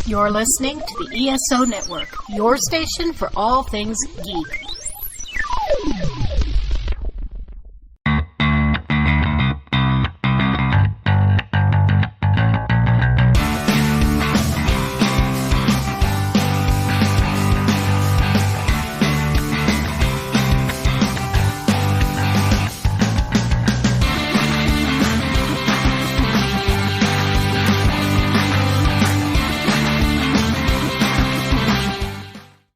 You're listening to the ESO Network, your station for all things geek.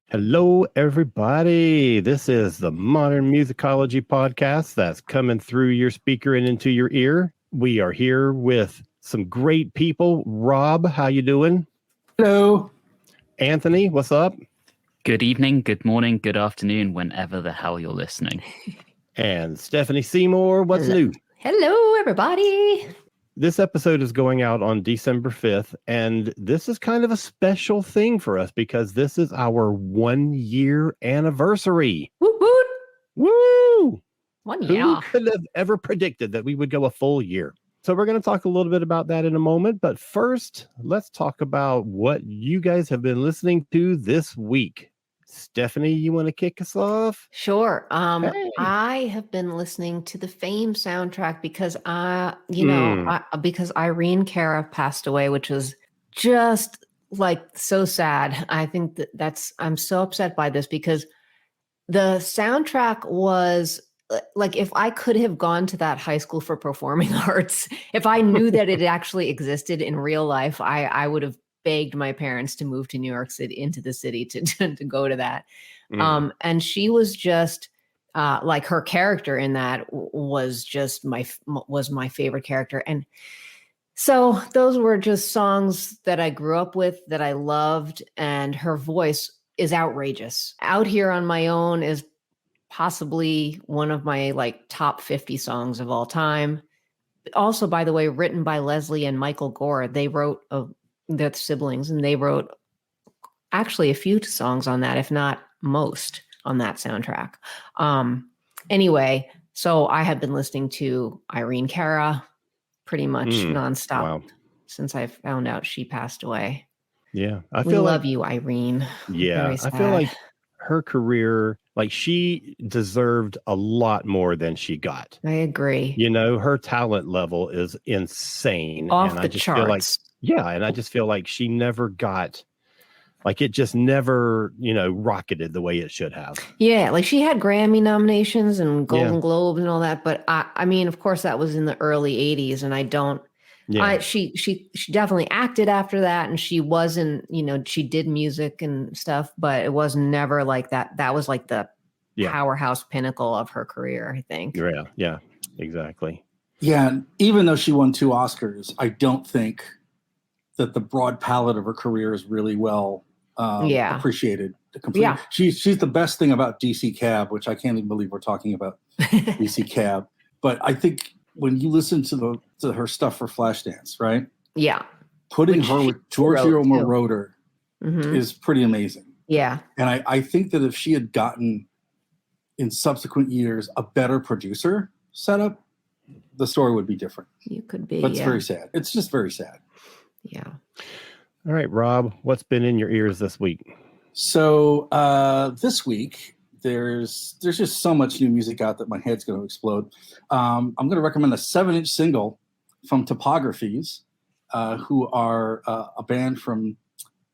Hello, everybody. This is the Modern Musicology podcast that's coming through your speaker and into your ear. We are here with some great people. Rob, how you doing? Hello. Anthony, what's up? Good evening, good morning, good afternoon, whenever the hell you're listening. And Stephanie Seymour, what's new? Hello, everybody. This episode is going out on December 5th, and this is kind of a special thing for us because this is our 1-year anniversary. Woot woot. Woo! 1 year. Who could have ever predicted that we would go a full year? So we're going to talk a little bit about that in a moment, but first, let's talk about what you guys have been listening to this week. Stephanie, you want to kick us off? Sure. Hey. I have been listening to the Fame soundtrack because because Irene Cara passed away, which was just like so sad. I think I'm so upset by this because the soundtrack was like, if I could have gone to that high school for performing arts, if I knew that it actually existed in real life, I would have begged my parents to move to New York City, into the city to go to that. And she was just like, her character in that was just my favorite character. And so those were just songs that I grew up with, that I loved. And her voice is outrageous. Out Here on My Own is possibly one of my like top 50 songs of all time. Also, by the way, written by Leslie and Michael Gore. They wrote their siblings, and they wrote actually a few songs on that, if not most, on that soundtrack. Anyway, so I have been listening to Irene Cara pretty much nonstop since I found out she passed away. Yeah, We love you, Irene. Yeah, Very I sad. feel like her career, like, she deserved a lot more than she got. I agree. You know, her talent level is insane. Off and the I just charts. feel like, and I just feel like she never got, like, it just never, rocketed the way it should have. Yeah, like she had Grammy nominations and Golden Globes and all that, but I mean, of course, that was in the early 80s, and I don't. Yeah. She definitely acted after that, and she wasn't, she did music and stuff, but it was never like that. That was like the powerhouse pinnacle of her career, I think. Yeah, exactly. Yeah, and even though she won 2 Oscars, I don't think that the broad palette of her career is really well appreciated. Yeah. She's the best thing about DC Cab, which I can't even believe we're talking about DC Cab. But I think when you listen to her stuff for Flashdance, right? Yeah. Putting her with Giorgio Moroder is pretty amazing. Yeah. And I think that if she had gotten, in subsequent years, a better producer setup, the story would be different. You could be. But it's very sad. It's just very sad. Yeah. All right, Rob, what's been in your ears this week? So this week, there's just so much new music out that my head's going to explode. I'm going to recommend a 7-inch single from Topographies, who are a band from,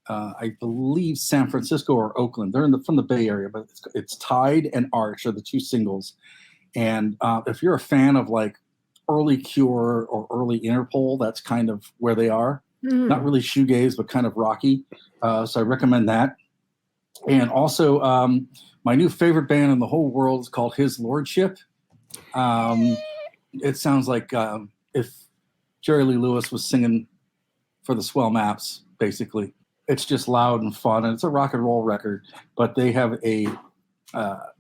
I believe, San Francisco or Oakland. They're from the Bay Area, but it's Tide and Arch are the 2 singles. And if you're a fan of like early Cure or early Interpol, that's kind of where they are. Not really shoegaze, but kind of rocky. So I recommend that. And also, my new favorite band in the whole world is called His Lordship. It sounds like if Jerry Lee Lewis was singing for the Swell Maps, basically. It's just loud and fun, and it's a rock and roll record. But they have a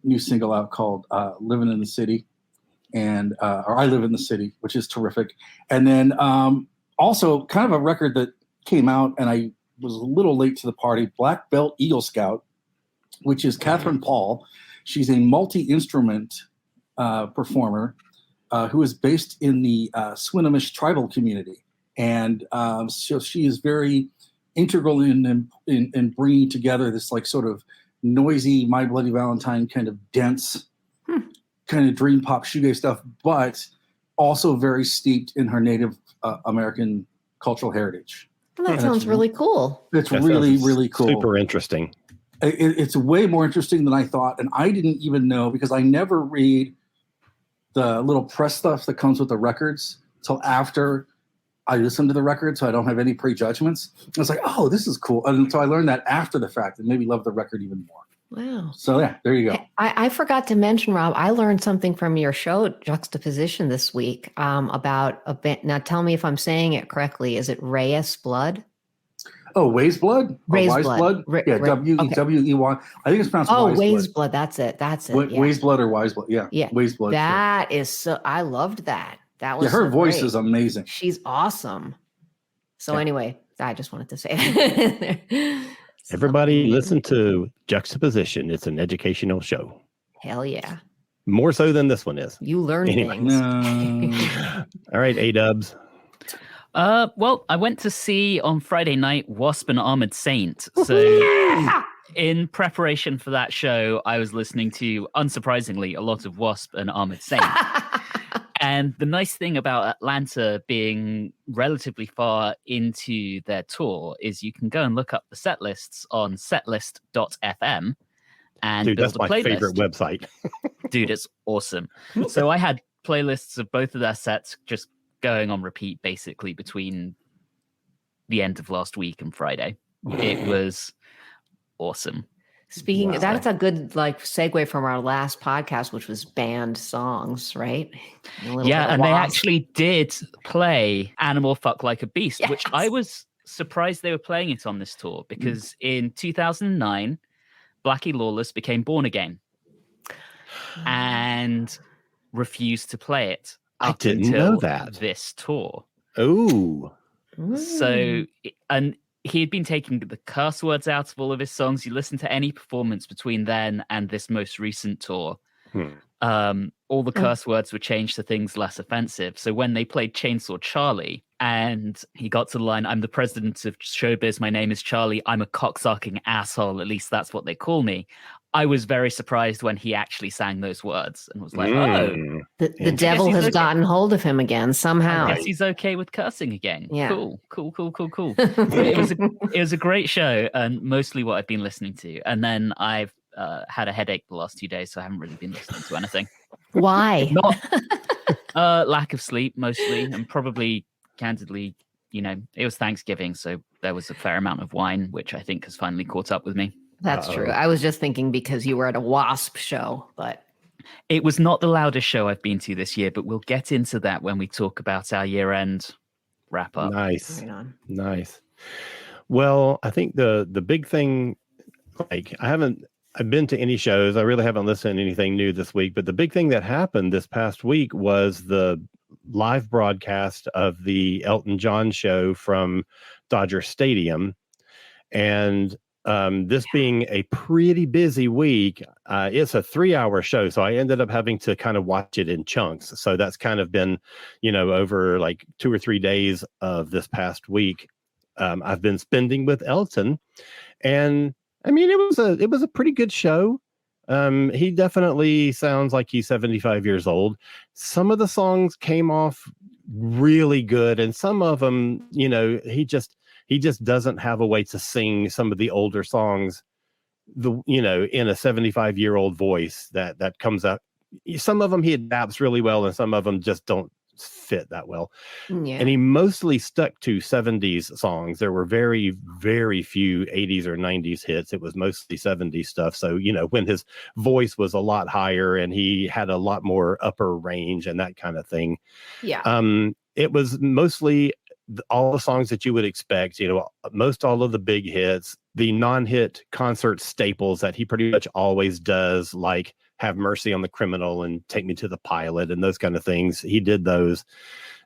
new single out called Living in the City, or I Live in the City, which is terrific. And then also kind of a record that came out, and I was a little late to the party, Black Belt Eagle Scout, which is Catherine Paul. She's a multi-instrument performer who is based in the Swinomish tribal community. And so she is very integral in bringing together this like sort of noisy My Bloody Valentine kind of dense kind of dream pop shoegaze stuff, but also very steeped in her Native American cultural heritage. Well, that sounds really cool. It's really, really cool. Super interesting. It's way more interesting than I thought. And I didn't even know, because I never read the little press stuff that comes with the records till after I listen to the record, so I don't have any prejudgments. I was like, oh, this is cool. And so I learned that after the fact and maybe love the record even more. Wow. So yeah, there you go. I forgot to mention, Rob, I learned something from your show, Juxtaposition, this week about a band. Now tell me if I'm saying it correctly. Is it Reyes Blood? Oh, Weyes Blood? Weyes Wise Blood. Blood? Yeah, W-E-Y. I think it's pronounced Wise Weyes Blood. Blood. That's it. Yeah. Weyes Blood or Wise Blood. Yeah. Yeah. Weyes Blood. That is so, I loved that. That was her so voice great. is amazing. She's awesome. So Yeah. Anyway, I just wanted to say that. Everybody listen to Juxtaposition. It's an educational show. Hell yeah. More so than this one is. You learn Anyway. things. All right, A-dubs. Well, I went to see on Friday night Wasp and Armored Saint. So in preparation for that show, I was listening to, unsurprisingly, a lot of Wasp and Armored Saint. And the nice thing about Atlanta being relatively far into their tour is you can go and look up the set lists on setlist.fm and Dude, build that's a my playlist. favorite website. Dude, it's awesome. So I had playlists of both of their sets just going on repeat basically between the end of last week and Friday. It was awesome. Speaking, Wow. that's a good like segue from our last podcast, which was banned songs, right? Yeah, and they actually did play Animal Fuck Like a Beast, which I was surprised they were playing it on this tour because in 2009, Blackie Lawless became Born Again and refused to play it. I Up didn't until know that. This tour. Oh. So, and he had been taking the curse words out of all of his songs. You listen to any performance between then and this most recent tour. All the curse words were changed to things less offensive. So when they played Chainsaw Charlie and he got to the line, "I'm the president of showbiz. My name is Charlie. I'm a cocksucking asshole. At least that's what they call me." I was very surprised when he actually sang those words and was like, oh. The devil has gotten hold of him again somehow. I guess he's okay with cursing again. Yeah. Cool. It was a great show and mostly what I've been listening to. And then I've had a headache the last 2 days, so I haven't really been listening to anything. Why? Not lack of sleep mostly, and probably candidly, it was Thanksgiving, so there was a fair amount of wine, which I think has finally caught up with me. That's true. I was just thinking because you were at a Wasp show, but it was not the loudest show I've been to this year, but we'll get into that when we talk about our year-end wrap-up. Nice. right on. Nice. Well, I think the big thing, like I've been to any shows. I really haven't listened to anything new this week, but the big thing that happened this past week was the live broadcast of the Elton John show from Dodger Stadium. And this being a pretty busy week, it's a 3-hour show. So I ended up having to kind of watch it in chunks. So that's kind of been, over like 2 or 3 days of this past week. I've been spending with Elton, and I mean, it was a pretty good show. He definitely sounds like he's 75 years old. Some of the songs came off really good, and some of them, he just doesn't have a way to sing some of the older songs, in a 75-year-old voice that comes out. Some of them he adapts really well, and some of them just don't fit that well. Yeah. And he mostly stuck to 70s songs. There were very, very few 80s or 90s hits. It was mostly 70s stuff. So, when his voice was a lot higher and he had a lot more upper range and that kind of thing. Yeah. It was mostly all the songs that you would expect, most all of the big hits, the non-hit concert staples that he pretty much always does, like Have Mercy on the Criminal and Take Me to the Pilot and those kind of things. He did those.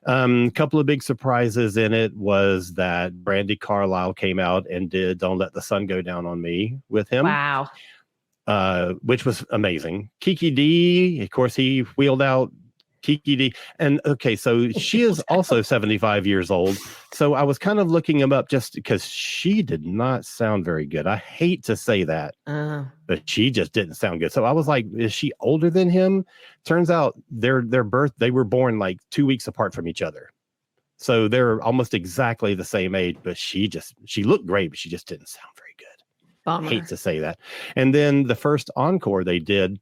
A couple of big surprises in it was that Brandi Carlile came out and did Don't Let the Sun Go Down on Me with him. Wow. Which was amazing. Kiki D, of course, he wheeled out Kiki D. And okay, so she is also 75 years old. So I was kind of looking him up just because she did not sound very good. I hate to say that, but she just didn't sound good. So I was like, is she older than him? Turns out they were born like 2 weeks apart from each other. So they're almost exactly the same age, but she looked great, but she just didn't sound very good. Bummer. Hate to say that. And then the first encore they did,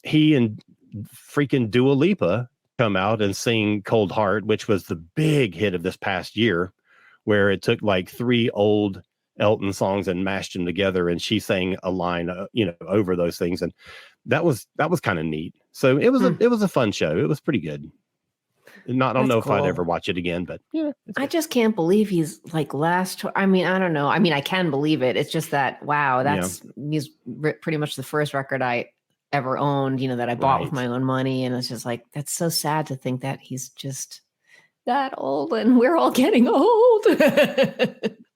he and freaking Dua Lipa come out and sing Cold Heart, which was the big hit of this past year, where it took like 3 old Elton songs and mashed them together, and she sang a line over those things, and that was kind of neat. So it was a fun show. It was pretty good. I don't know if I'd ever watch it again, but yeah. I just can't believe he's like I don't know. I mean, I can believe it. It's just that, wow, he's pretty much the first record I ever owned, that I bought with my own money. And it's just like, that's so sad to think that he's just that old and we're all getting old.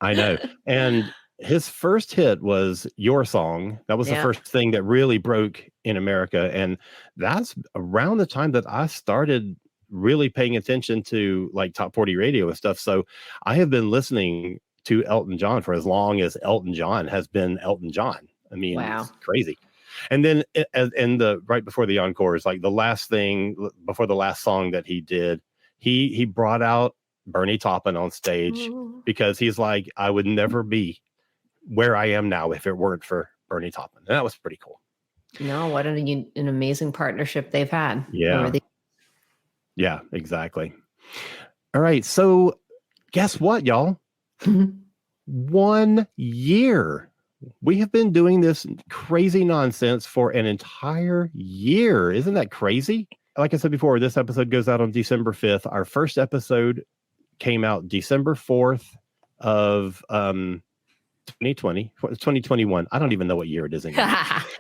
I know. And his first hit was Your Song. That was the first thing that really broke in America. And that's around the time that I started really paying attention to like top 40 radio and stuff. So I have been listening to Elton John for as long as Elton John has been Elton John. I mean, wow. It's crazy. And then right before the encore is like the last thing before the last song that he did, he brought out Bernie Taupin on stage because he's like, I would never be where I am now if it weren't for Bernie Taupin. And that was pretty cool. What an amazing partnership they've had. Yeah. Yeah, exactly. All right. So guess what, y'all? 1 year. We have been doing this crazy nonsense for an entire year. Isn't that crazy? Like I said before, this episode goes out on December 5th. Our first episode came out December 4th of 2021. I don't even know what year it is anymore.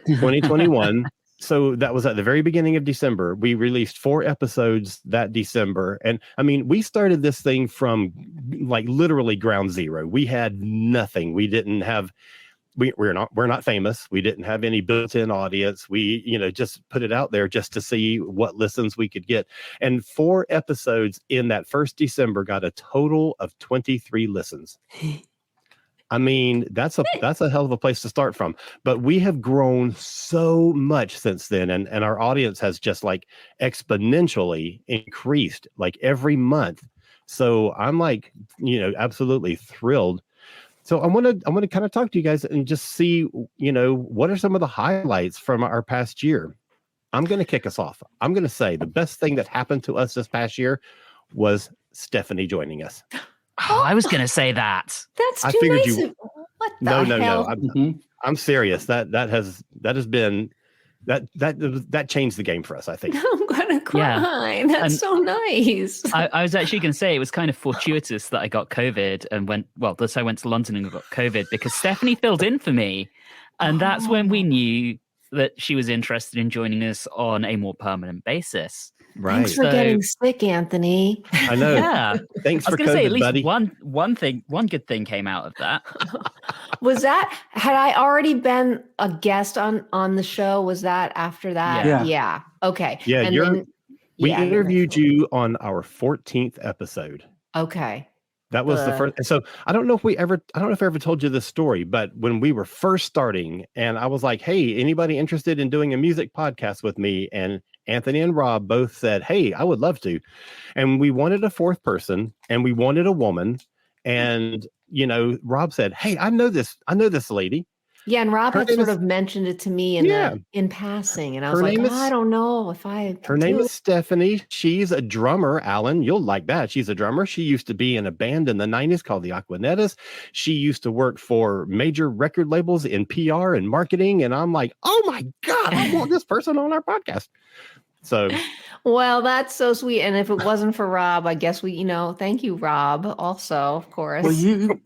2021. So that was at the very beginning of December. We released 4 episodes that December. And I mean, we started this thing from like literally ground zero. We had nothing. We didn't have, we're not famous. We didn't have any built-in audience. We, just put it out there just to see what listens we could get. And 4 episodes in that first December got a total of 23 listens. I mean, that's a hell of a place to start from. But we have grown so much since then, and our audience has just like exponentially increased like every month. So I'm like, absolutely thrilled. So I want to kind of talk to you guys and just see, what are some of the highlights from our past year. I'm going to kick us off. I'm going to say the best thing that happened to us this past year was Stephanie joining us. Oh, I was going to say that. That's too nice. What the hell? No. I'm serious. That changed the game for us, I think. I'm gonna cry. Yeah. That's so nice. I was actually going to say it was kind of fortuitous that I got COVID and went to London and got COVID because Stephanie filled in for me, and that's when we knew that she was interested in joining us on a more permanent basis. Right. Thanks for getting sick, Anthony. I know. Yeah. Thanks for COVID, say, at least buddy. One good thing came out of that. Had I already been a guest on the show? Was that after that? Yeah. Okay. Yeah. And we interviewed you on our 14th episode. Okay. That was the first. And so I don't know if I ever told you this story, but when we were first starting and I was like, hey, anybody interested in doing a music podcast with me? And Anthony and Rob both said, hey, I would love to. And we wanted a 4th person and we wanted a woman. And, Rob said, hey, I know this lady. Yeah, and Rob had sort of mentioned it to me in passing, and I was like, I don't know if I. Her name is Stephanie. She's a drummer, Alan. You'll like that. She's a drummer. She used to be in a band in the 90s called the Aquanettas. She used to work for major record labels in PR and marketing, and I'm like, oh my God, I want this person on our podcast. So, well, that's so sweet. And if it wasn't for Rob, I guess thank you, Rob. Also, of course. Well, you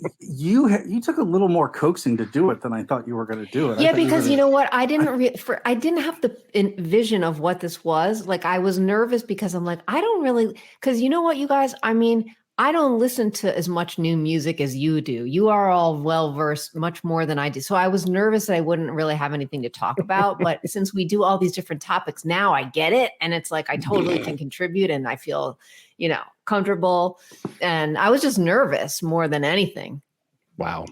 took a little more coaxing to do it than I thought you were going to do it. Yeah, because you know what? I didn't have the vision of what this was. Like, I was nervous because I'm like, I don't really, because you know what, you guys, I mean, I don't listen to as much new music as you do. You are all well versed, much more than I do. So I was nervous that I wouldn't really have anything to talk about. But since we do all these different topics now, I get it. And it's like I totally can contribute and I feel, comfortable. And I was just nervous more than anything. Wow.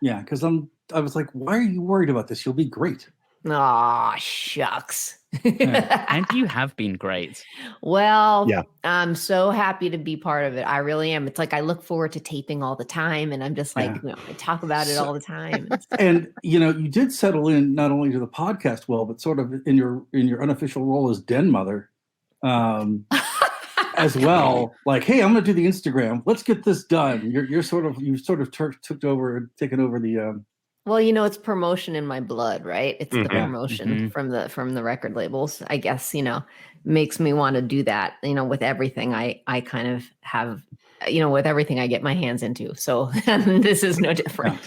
Yeah, because I was like, why are you worried about this? You'll be great. Aw, shucks. And you have been great. Well, Yeah. I'm so happy to be part of it. I really am. It's like I look forward to taping all the time, and I'm just like, I talk about it all the time. And you did settle in not only to the podcast well, but sort of in your unofficial role as den mother, as well. Like, hey, I'm going to do the Instagram. Let's get this done. You've sort of taken over the. Well, it's promotion in my blood, right? It's the promotion from the record labels, I guess, makes me want to do that, with everything I kind of have, with everything I get my hands into. So this is no different.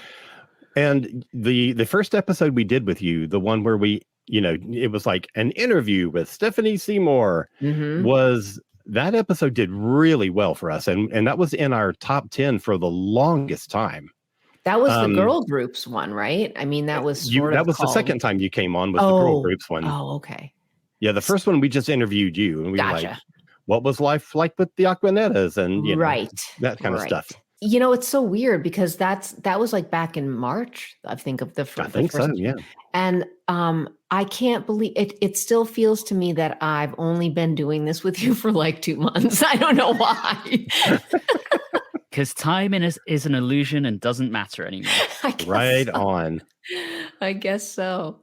And the first episode we did with you, the one where we, it was like an interview with Stephanie Seymour, that episode did really well for us. And that was in our top 10 for the longest time. That was the girl groups one, right? I mean, that was the second time you came on with the girl groups one. Oh, okay. Yeah, the first one we just interviewed you, and we were like, "What was life like with the Aquanettas?" And that kind of stuff. It's so weird because that was like back in March, I think, of the first. I think so, yeah. And I can't believe it. It still feels to me that I've only been doing this with you for like 2 months. I don't know why. Because time is an illusion and doesn't matter anymore. Right on. I guess so.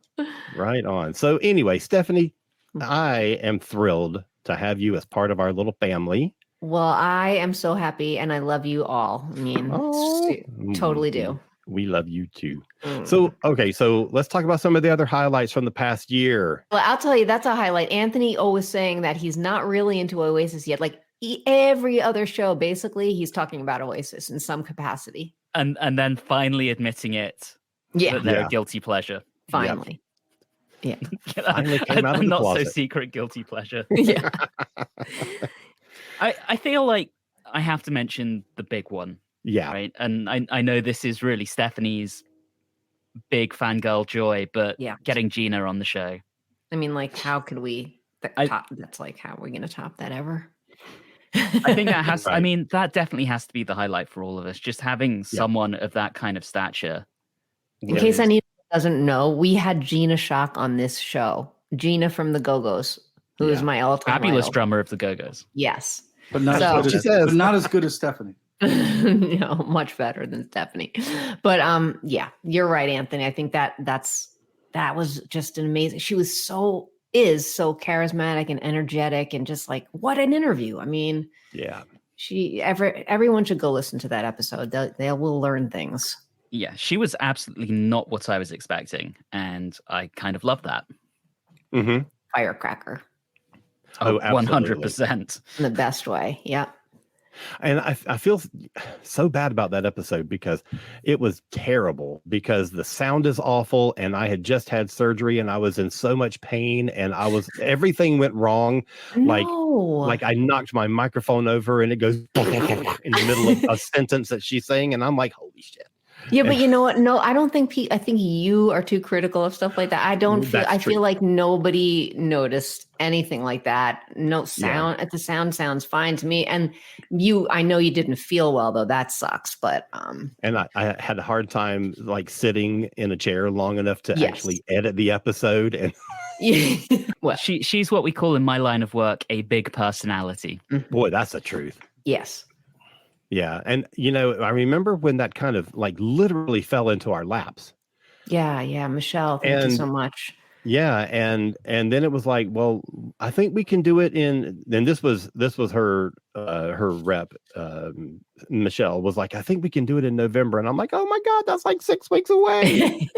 Right on. So anyway, Stephanie, I am thrilled to have you as part of our little family. Well, I am so happy and I love you all. I mean, totally do. We love you too. So let's talk about some of the other highlights from the past year. Well, I'll tell you, that's a highlight. Anthony always saying that he's not really into Oasis yet. Like, every other show, basically, he's talking about Oasis in some capacity. And then finally admitting it. Yeah. That they're a guilty pleasure. Finally. Yeah. Finally came out of the not closet. So secret guilty pleasure. Yeah. I feel like I have to mention the big one. Yeah. Right. And I know this is really Stephanie's big fangirl joy, but getting Gina on the show. I mean, like, how could we top? That's like, how are we going to top that ever? I think that has. Right. I mean, that definitely has to be the highlight for all of us. Just having someone of that kind of stature. In case anyone doesn't know, we had Gina Shock on this show. Gina from the Go-Go's, who is my all-time fabulous drummer of the Go-Go's. Yes, but not as good as Stephanie. No, much better than Stephanie. But you're right, Anthony. I think that was just an amazing. She was so charismatic and energetic and just like, what an interview. I mean, everyone should go listen to that episode. They will learn things. Yeah, she was absolutely not what I was expecting. And I kind of love that. Mm-hmm. Firecracker. Oh, 100%. In the best way. Yeah. And I feel so bad about that episode because it was terrible because the sound is awful and I had just had surgery and I was in so much pain and everything went wrong. Like I knocked my microphone over and it goes in the middle of a sentence that she's saying. And I'm like, holy shit. Yeah, but you know what? No, I don't think I think you are too critical of stuff like that. I feel like nobody noticed anything like that. No sound. The sound sounds fine to me. And I know you didn't feel well though. That sucks. But and I had a hard time like sitting in a chair long enough to actually edit the episode. And well, she's what we call in my line of work a big personality. Boy, that's the truth. Yes. Yeah. And, I remember when that kind of like literally fell into our laps. Yeah. Michelle, thank you so much. Yeah. And then it was like, well, I think we can do it and this was her rep, Michelle was like, I think we can do it in November. And I'm like, oh my God, that's like 6 weeks away.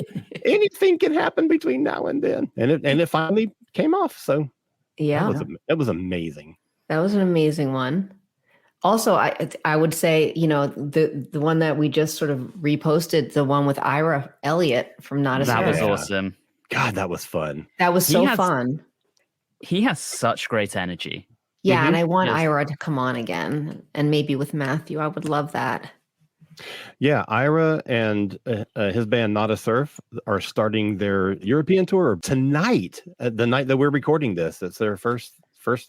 Anything can happen between now and then. And it finally came off. So yeah, that was amazing. That was an amazing one. Also, I would say, the one that we just sort of reposted, the one with Ira Elliott from Not As That was awesome. God, that was fun. That was so fun. He has such great energy. Yeah, and I want Yes. Ira to come on again, and maybe with Matthew. I would love that. Yeah, Ira and his band Not a Surf are starting their European tour tonight, the night that we're recording this. It's their first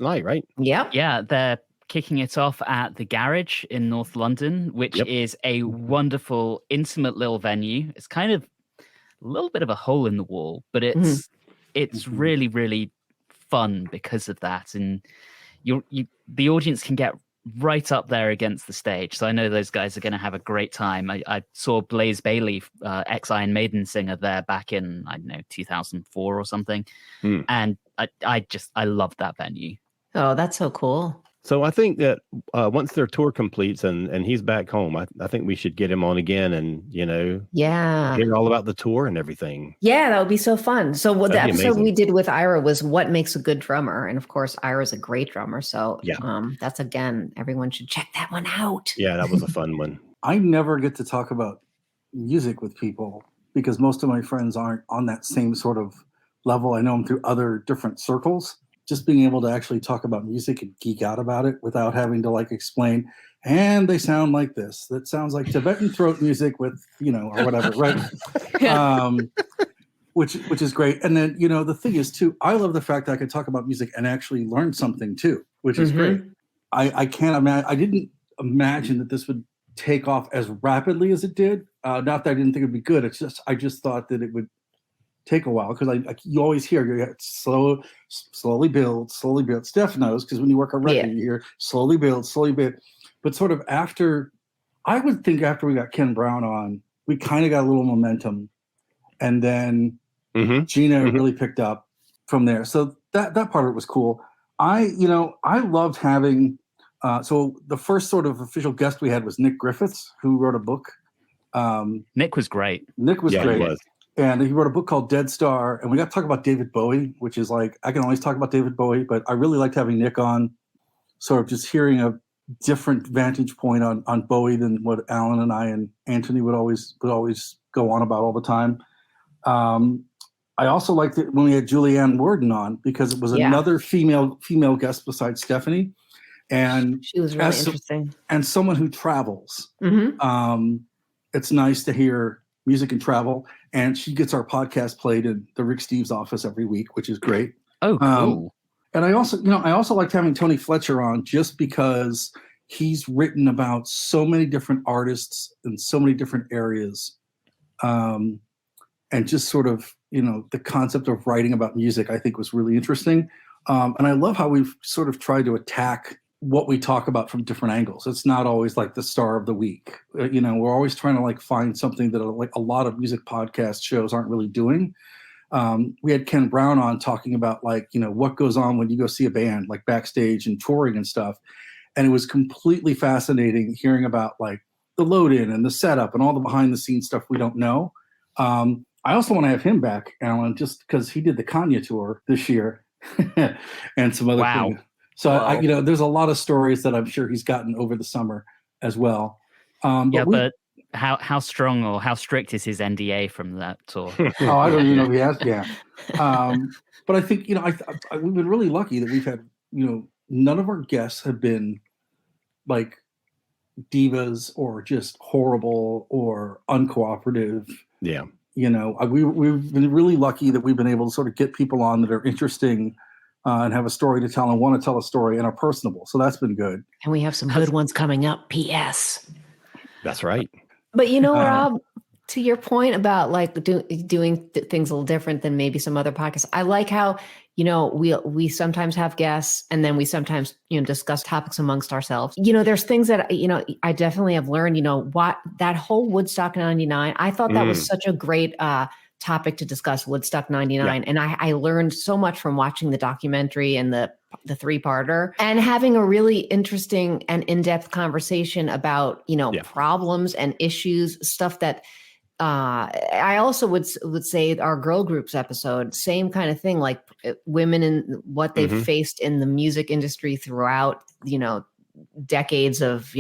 night, right? Yep. Yeah, they're kicking it off at the Garage in North London, which is a wonderful, intimate little venue. It's kind of a little bit of a hole in the wall, but it's really, really fun because of that. And the audience can get right up there against the stage. So I know those guys are going to have a great time. I saw Blaze Bailey, ex-Iron Maiden singer, there back in, I don't know, 2004 or something. And I love that venue. Oh, that's so cool. So I think that once their tour completes and he's back home, I think we should get him on again and, hear all about the tour and everything. Yeah, that would be so fun. So what the That'd be episode amazing. we did with Ira was what makes a good drummer. And of course, Ira's a great drummer. So that's, again, everyone should check that one out. Yeah, that was a fun one. I never get to talk about music with people because most of my friends aren't on that same sort of level. I know them through other different circles. Just being able to actually talk about music and geek out about it without having to explain, and they sound like this. That sounds like Tibetan throat music with, or whatever, right? Which is great. And then, the thing is too, I love the fact that I could talk about music and actually learn something too, which is great. I can't imagine, I didn't imagine that this would take off as rapidly as it did. Not that I didn't think it'd be good. I just thought that it would take a while because you always hear you slowly build. Steph knows because when you work a record, you hear slowly build. But sort of I would think after we got Ken Brown on, we kind of got a little momentum, and then Gina really picked up from there. So that part of it was cool. I loved having. So the first sort of official guest we had was Nick Griffiths, who wrote a book. Nick was great. Nick was great. He was. And he wrote a book called Dead Star. And we got to talk about David Bowie, which is I can always talk about David Bowie, but I really liked having Nick on, sort of just hearing a different vantage point on Bowie than what Alan and I and Anthony would always go on about all the time. I also liked it when we had Julianne Worden on because it was another female guest besides Stephanie. And she was really interesting. And someone who travels. It's nice to hear music and travel, and she gets our podcast played in the Rick Steves office every week, which is great. Oh, cool. And I also liked having Tony Fletcher on just because he's written about so many different artists in so many different areas. And just sort of, the concept of writing about music, I think was really interesting. And I love how we've sort of tried to attack what we talk about from different angles. It's not always the star of the week. We're always trying to find something that a lot of music podcast shows aren't really doing. We had Ken Brown on talking about what goes on when you go see a band, backstage and touring and stuff. And it was completely fascinating hearing about the load in and the setup and all the behind the scenes stuff we don't know. I also want to have him back, Alan, just because he did the Kanye tour this year and some other things. So there's a lot of stories that I'm sure he's gotten over the summer as well. But how strong or how strict is his NDA from that tour? I don't even know if he has. Yeah. But I think we've been really lucky that we've had none of our guests have been divas or just horrible or uncooperative. Yeah. We've been really lucky that we've been able to sort of get people on that are interesting. And have a story to tell and want to tell a story and are personable. So that's been good. And we have some good ones coming up. P.S. That's right. But Rob, to your point about doing things a little different than maybe some other podcasts, I like how, we sometimes have guests and then we sometimes, discuss topics amongst ourselves. There's things that, I definitely have learned, what that whole Woodstock 99, I thought that was such a great topic to discuss, Woodstock 99. And I learned so much from watching the documentary and the 3-parter and having a really interesting and in-depth conversation about, problems and issues, stuff that I also would say our girl groups episode, same kind of thing, women and what they've faced in the music industry throughout, decades of,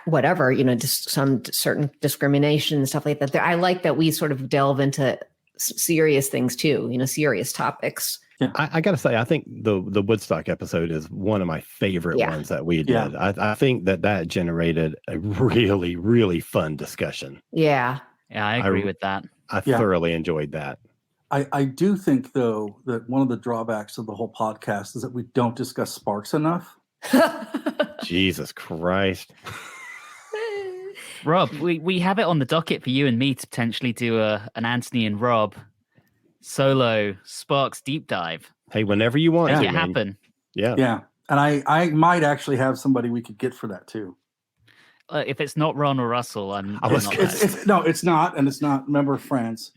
whatever, just some certain discrimination and stuff like that. I like that we sort of delve into serious things too, serious topics. I got to say, I think the Woodstock episode is one of my favorite ones that we did. Yeah. I think that generated a really, really fun discussion. Yeah. Yeah, I agree with that. I thoroughly enjoyed that. I do think, though, that one of the drawbacks of the whole podcast is that we don't discuss Sparks enough. Jesus Christ. Rob, we have it on the docket for you and me to potentially do an Anthony and Rob solo Sparks deep dive. Hey, whenever you want Make to, it happen. Yeah. Yeah. And I might actually have somebody we could get for that, too. If it's not Ron or Russell, I'm not no, it's not. And it's not member of France.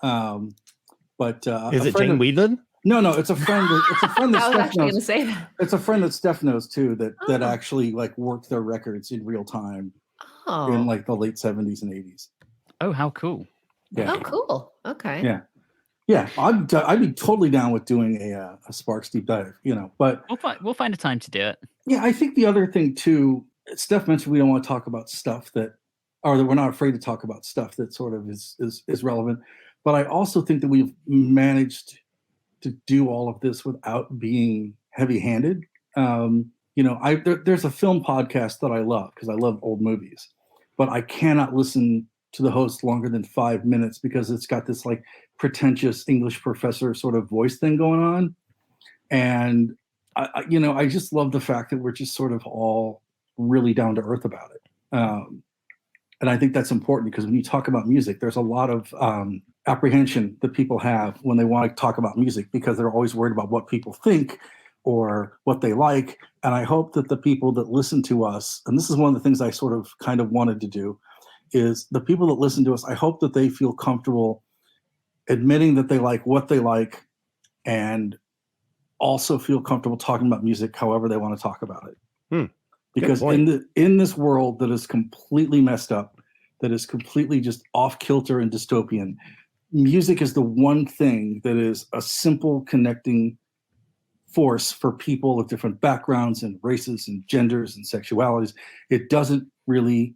But is it Jane Wheedlin? No, it's a friend. It's a friend that I was Steph actually going to knows. say that. It's a friend that Steph knows too. That actually like worked their records in real time in like the late 70s and 80s. Oh, how cool! Yeah. Oh, cool. Okay. Yeah. I'd be totally down with doing a Sparks deep dive. But we'll find a time to do it. Yeah, I think the other thing too, Steph mentioned we don't want to talk about stuff that we're not afraid to talk about stuff that sort of is relevant. But I also think that we've managed to do all of this without being heavy-handed. There's a film podcast that I love because I love old movies, but I cannot listen to the host longer than 5 minutes because it's got this like pretentious English professor sort of voice thing going on. And I just love the fact that we're just sort of all really down to earth about it. And I think that's important because when you talk about music, there's a lot of apprehension that people have when they want to talk about music because they're always worried about what people think or what they like. And I hope that the people that listen to us, and this is one of the things I sort of kind of wanted to do, is the people that listen to us, I hope that they feel comfortable admitting that they like what they like and also feel comfortable talking about music however they want to talk about it. Because in this world that is completely messed up, that is completely just off kilter and dystopian, music is the one thing that is a simple connecting force for people of different backgrounds and races and genders and sexualities. It doesn't really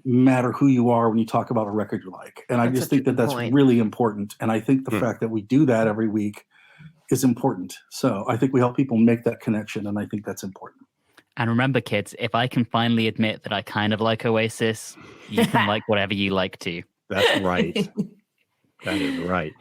matter who you are when you talk about a record you like. And I just think that that's really important. And I think the fact that we do that every week is important. So I think we help people make that connection. And I think that's important. And remember, kids, if I can finally admit that I kind of like Oasis, you can like whatever you like to. That's right. That is right.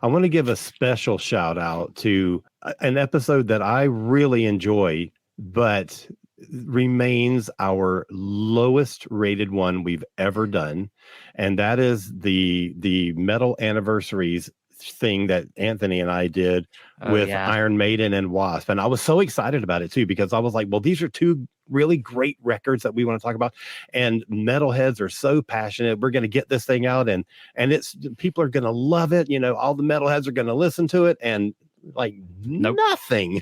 I want to give a special shout out to an episode that I really enjoy, but remains our lowest rated one we've ever done. And that is the metal anniversaries thing that Anthony and I did with Iron Maiden and Wasp. And I was so excited about it too, because I was like, well, these are two really great records that we want to talk about. And metalheads are so passionate. We're going to get this thing out and it's people are going to love it. All the metalheads are going to listen to it. And like nothing.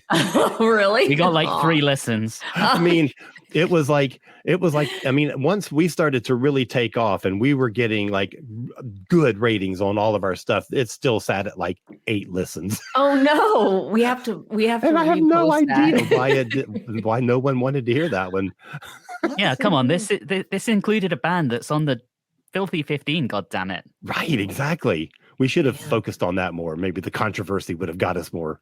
Really? We got like 3 listens. I mean, it was like, once we started to really take off and we were getting like good ratings on all of our stuff, it still sat at like 8 listens. Oh no, we have to. And I have no idea why no one wanted to hear that one. Yeah, come on. This included a band that's on the Filthy 15. God damn it! Right, exactly. We should have focused on that more. Maybe the controversy would have got us more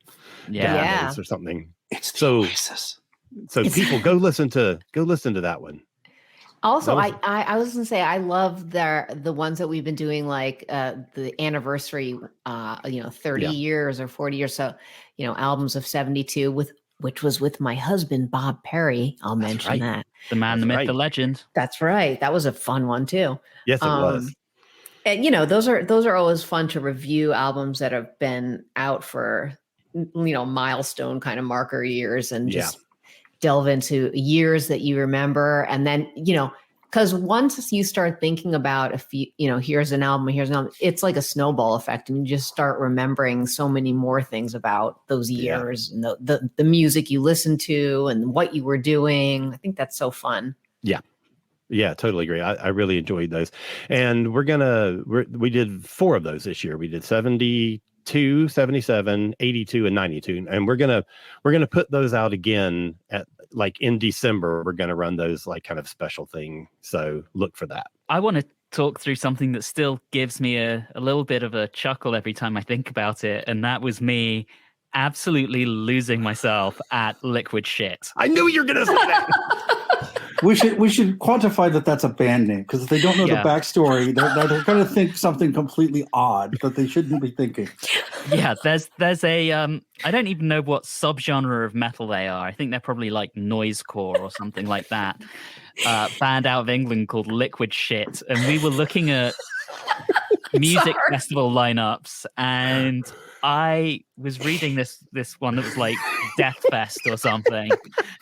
downloads or something. It's the Oasis. So people go listen to that one. Also, I was gonna say I love the ones that we've been doing, like the anniversary 30 years or 40 years. So, albums of 72 which was with my husband, Bob Perry. I'll mention that. The man, the myth, the legend. That's right. That was a fun one too. Yes, it was. And those are always fun to review albums that have been out for milestone kind of marker years and just delve into years that you remember. And then because once you start thinking about here's an album, it's like a snowball effect, and you just start remembering so many more things about those years and the music you listened to and what you were doing. I think that's so fun. Yeah, totally agree. I really enjoyed those. And we did 4 of those this year. We did 72, 77, 82, and 92. And we're going to put those out again at like in December. We're going to run those like kind of special thing. So look for that. I want to talk through something that still gives me a little bit of a chuckle every time I think about it, and that was me absolutely losing myself at Liquid Shit. I knew you were going to say that. We should quantify that that's a band name, because if they don't know the backstory, they're going to think something completely odd that they shouldn't be thinking. Yeah, there's a I don't even know what subgenre of metal they are. I think they're probably like noisecore or something like that. Band out of England called Liquid Shit, and we were looking at music festival lineups, and I was reading this one that was like Death Fest or something,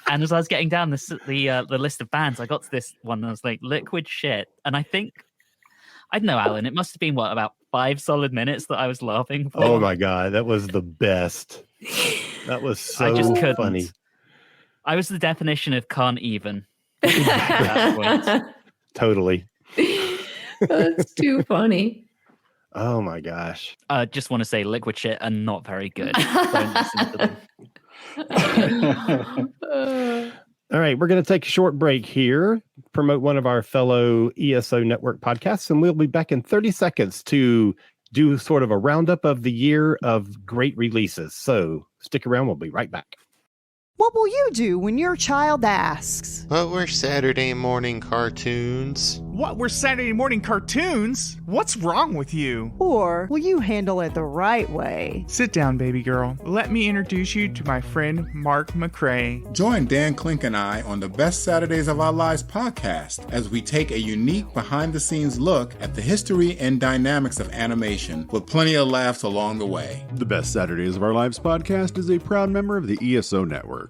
and as I was getting down the list of bands, I got to this one and I was like, Liquid Shit, and I don't know, Alan, it must have been about 5 solid minutes that I was laughing for. Oh my god, that was the best. That was so I just couldn't. funny. I was the definition of can't even at that point. Totally. That's too funny. Oh my gosh. Just want to say Liquid Shit are not very good. Don't listen to them. All right, we're going to take a short break here, promote one of our fellow ESO Network podcasts, and we'll be back in 30 seconds to do sort of a roundup of the year of great releases. So stick around. We'll be right back. What will you do when your child asks? What were Saturday morning cartoons? What were Saturday morning cartoons? What's wrong with you? Or will you handle it the right way? Sit down, baby girl. Let me introduce you to my friend Mark McCrae. Join Dan Klink and I on the Best Saturdays of Our Lives podcast as we take a unique behind-the-scenes look at the history and dynamics of animation with plenty of laughs along the way. The Best Saturdays of Our Lives podcast is a proud member of the ESO Network.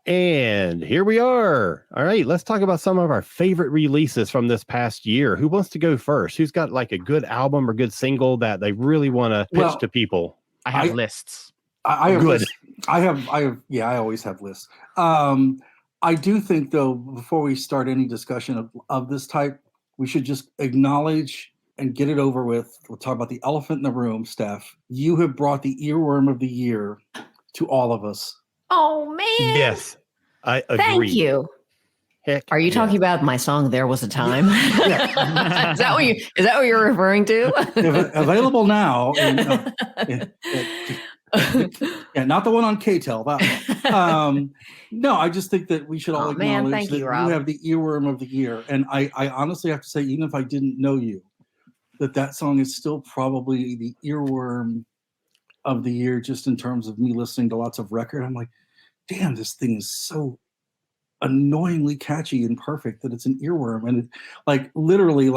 And here we are. All right, let's talk about some of our favorite releases from this past year. Who wants to go first? Who's got like a good album or good single that they really want to pitch to people? I have lists. I have good. Lists. I always have lists. I do think, though, before we start any discussion of this type, we should just acknowledge and get it over with. We'll talk about the elephant in the room, Steph. You have brought the earworm of the year to all of us. Oh, man. Yes, I agree. Thank you. Heck, Are you talking about my song "There Was a Time"? Yeah. Is that what you're referring to? Available now. Not the one on KTEL. No, I just think that we should all acknowledge that you have the earworm of the year. And I honestly have to say, even if I didn't know you, that song is still probably the earworm of the year, just in terms of me listening to lots of record. I'm like, damn, this thing is so annoyingly catchy and perfect that it's an earworm. And literally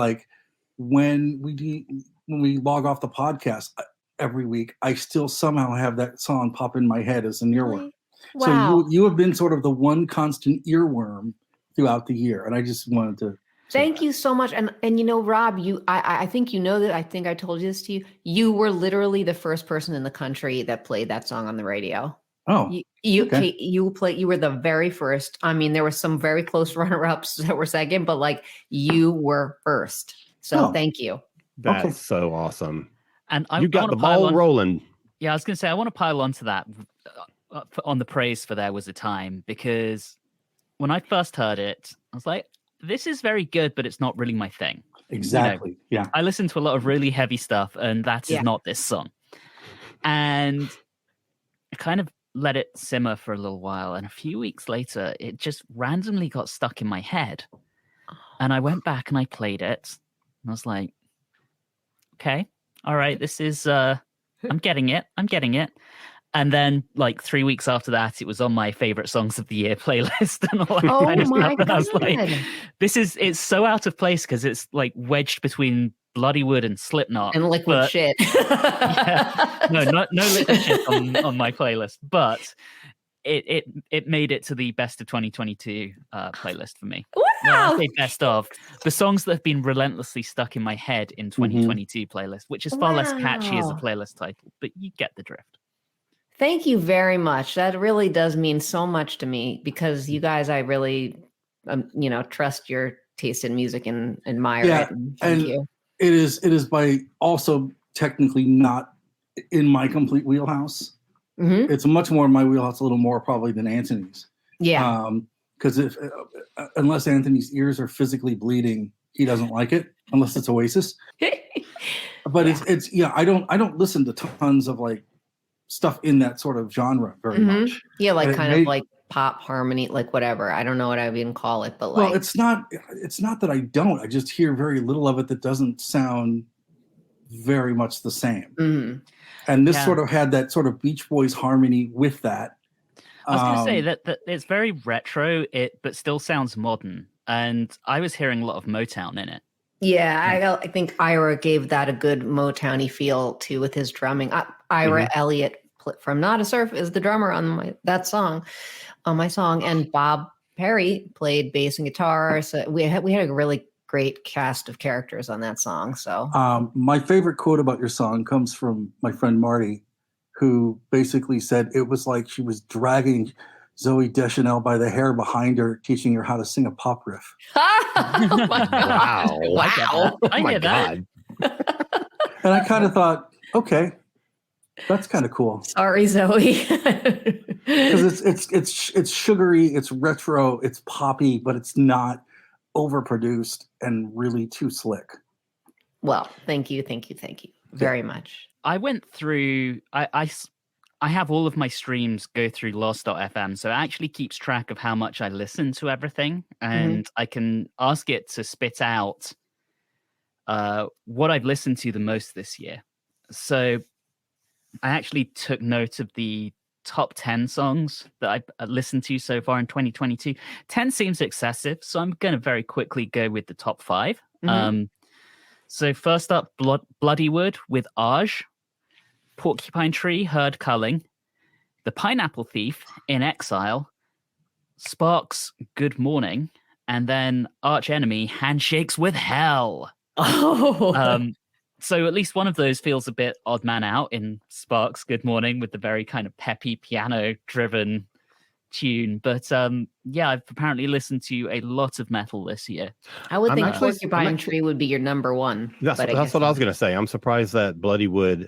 when we log off the podcast every week, I still somehow have that song pop in my head as an earworm. Wow. So you have been sort of the one constant earworm throughout the year. And I just wanted to Thank you so much. And Rob, I think you know that. I think I told you this to you. You were literally the first person in the country that played that song on the radio. Oh, you were the very first. I mean, there were some very close runner-ups that were second, but you were first. So thank you. That's so awesome. And you got the ball rolling. Yeah, I was going to say, I want to pile onto that on the praise for There Was a Time, because when I first heard it, I was like, this is very good, but it's not really my thing. Exactly. Yeah. I listen to a lot of really heavy stuff, and that is not this song. And I kind of let it simmer for a little while. And a few weeks later, it just randomly got stuck in my head. And I went back and I played it. And I was like, okay, all right, this is, I'm getting it. And then 3 weeks after that, it was on my favorite songs of the year playlist and all that kind of stuff. And I was like, it's so out of place because it's wedged between Bloody Wood and Slipknot. And Liquid Shit. No Liquid Shit on my playlist. But it made it to the best of 2022 playlist for me. Wow. No, I say best of the songs that have been relentlessly stuck in my head in 2022 playlist, which is far less catchy as a playlist title, but you get the drift. Thank you very much. That really does mean so much to me because you guys, I really, trust your taste in music and admire it. And thank you. It is by also technically not in my complete wheelhouse. Mm-hmm. It's much more in my wheelhouse, a little more probably than Anthony's. Yeah. Because unless Anthony's ears are physically bleeding he doesn't like it unless it's Oasis. But it's I don't listen to tons of like stuff in that sort of genre very much. Yeah, like And kind of like pop harmony, like whatever. I don't know what I would even call it, but like, well, it's not that I don't. I just hear very little of it that doesn't sound very much the same. And this sort of had that sort of Beach Boys harmony with that. I was going to say that it's very retro, but still sounds modern. And I was hearing a lot of Motown in it. Yeah, I think Ira gave that a good Motown-y feel too with his drumming. Ira Elliott from Not a Surf is the drummer on my song, and Bob Perry played bass and guitar. So we had a really great cast of characters on that song. So my favorite quote about your song comes from my friend Marty, who basically said it was like she was dragging Zooey Deschanel by the hair behind her, teaching her how to sing a pop riff. Oh my God. Wow. I my hear that. God. And I kind of thought, okay, that's kind of cool. Sorry, Zoe. Because it's sugary, it's retro, it's poppy, but it's not overproduced and really too slick. Well, thank you very much. I went through. I have all of my streams go through Lost.fm, so it actually keeps track of how much I listen to everything, and I can ask it to spit out what I've listened to the most this year. So I actually took note of the top 10 songs that I've listened to so far in 2022. 10 seems excessive, so I'm going to very quickly go with the top 5. So first up, Bloodywood with Arj, Porcupine Tree, Herd Culling, The Pineapple Thief, In Exile, Sparks, Good Morning, and then Arch Enemy, Handshakes with Hell. So at least one of those feels a bit odd man out in Sparks, Good Morning, with the very kind of peppy piano-driven tune. But I've apparently listened to a lot of metal this year. I would think Porcupine Tree would be your number one. That's what I was going to say. I'm surprised that Bloodywood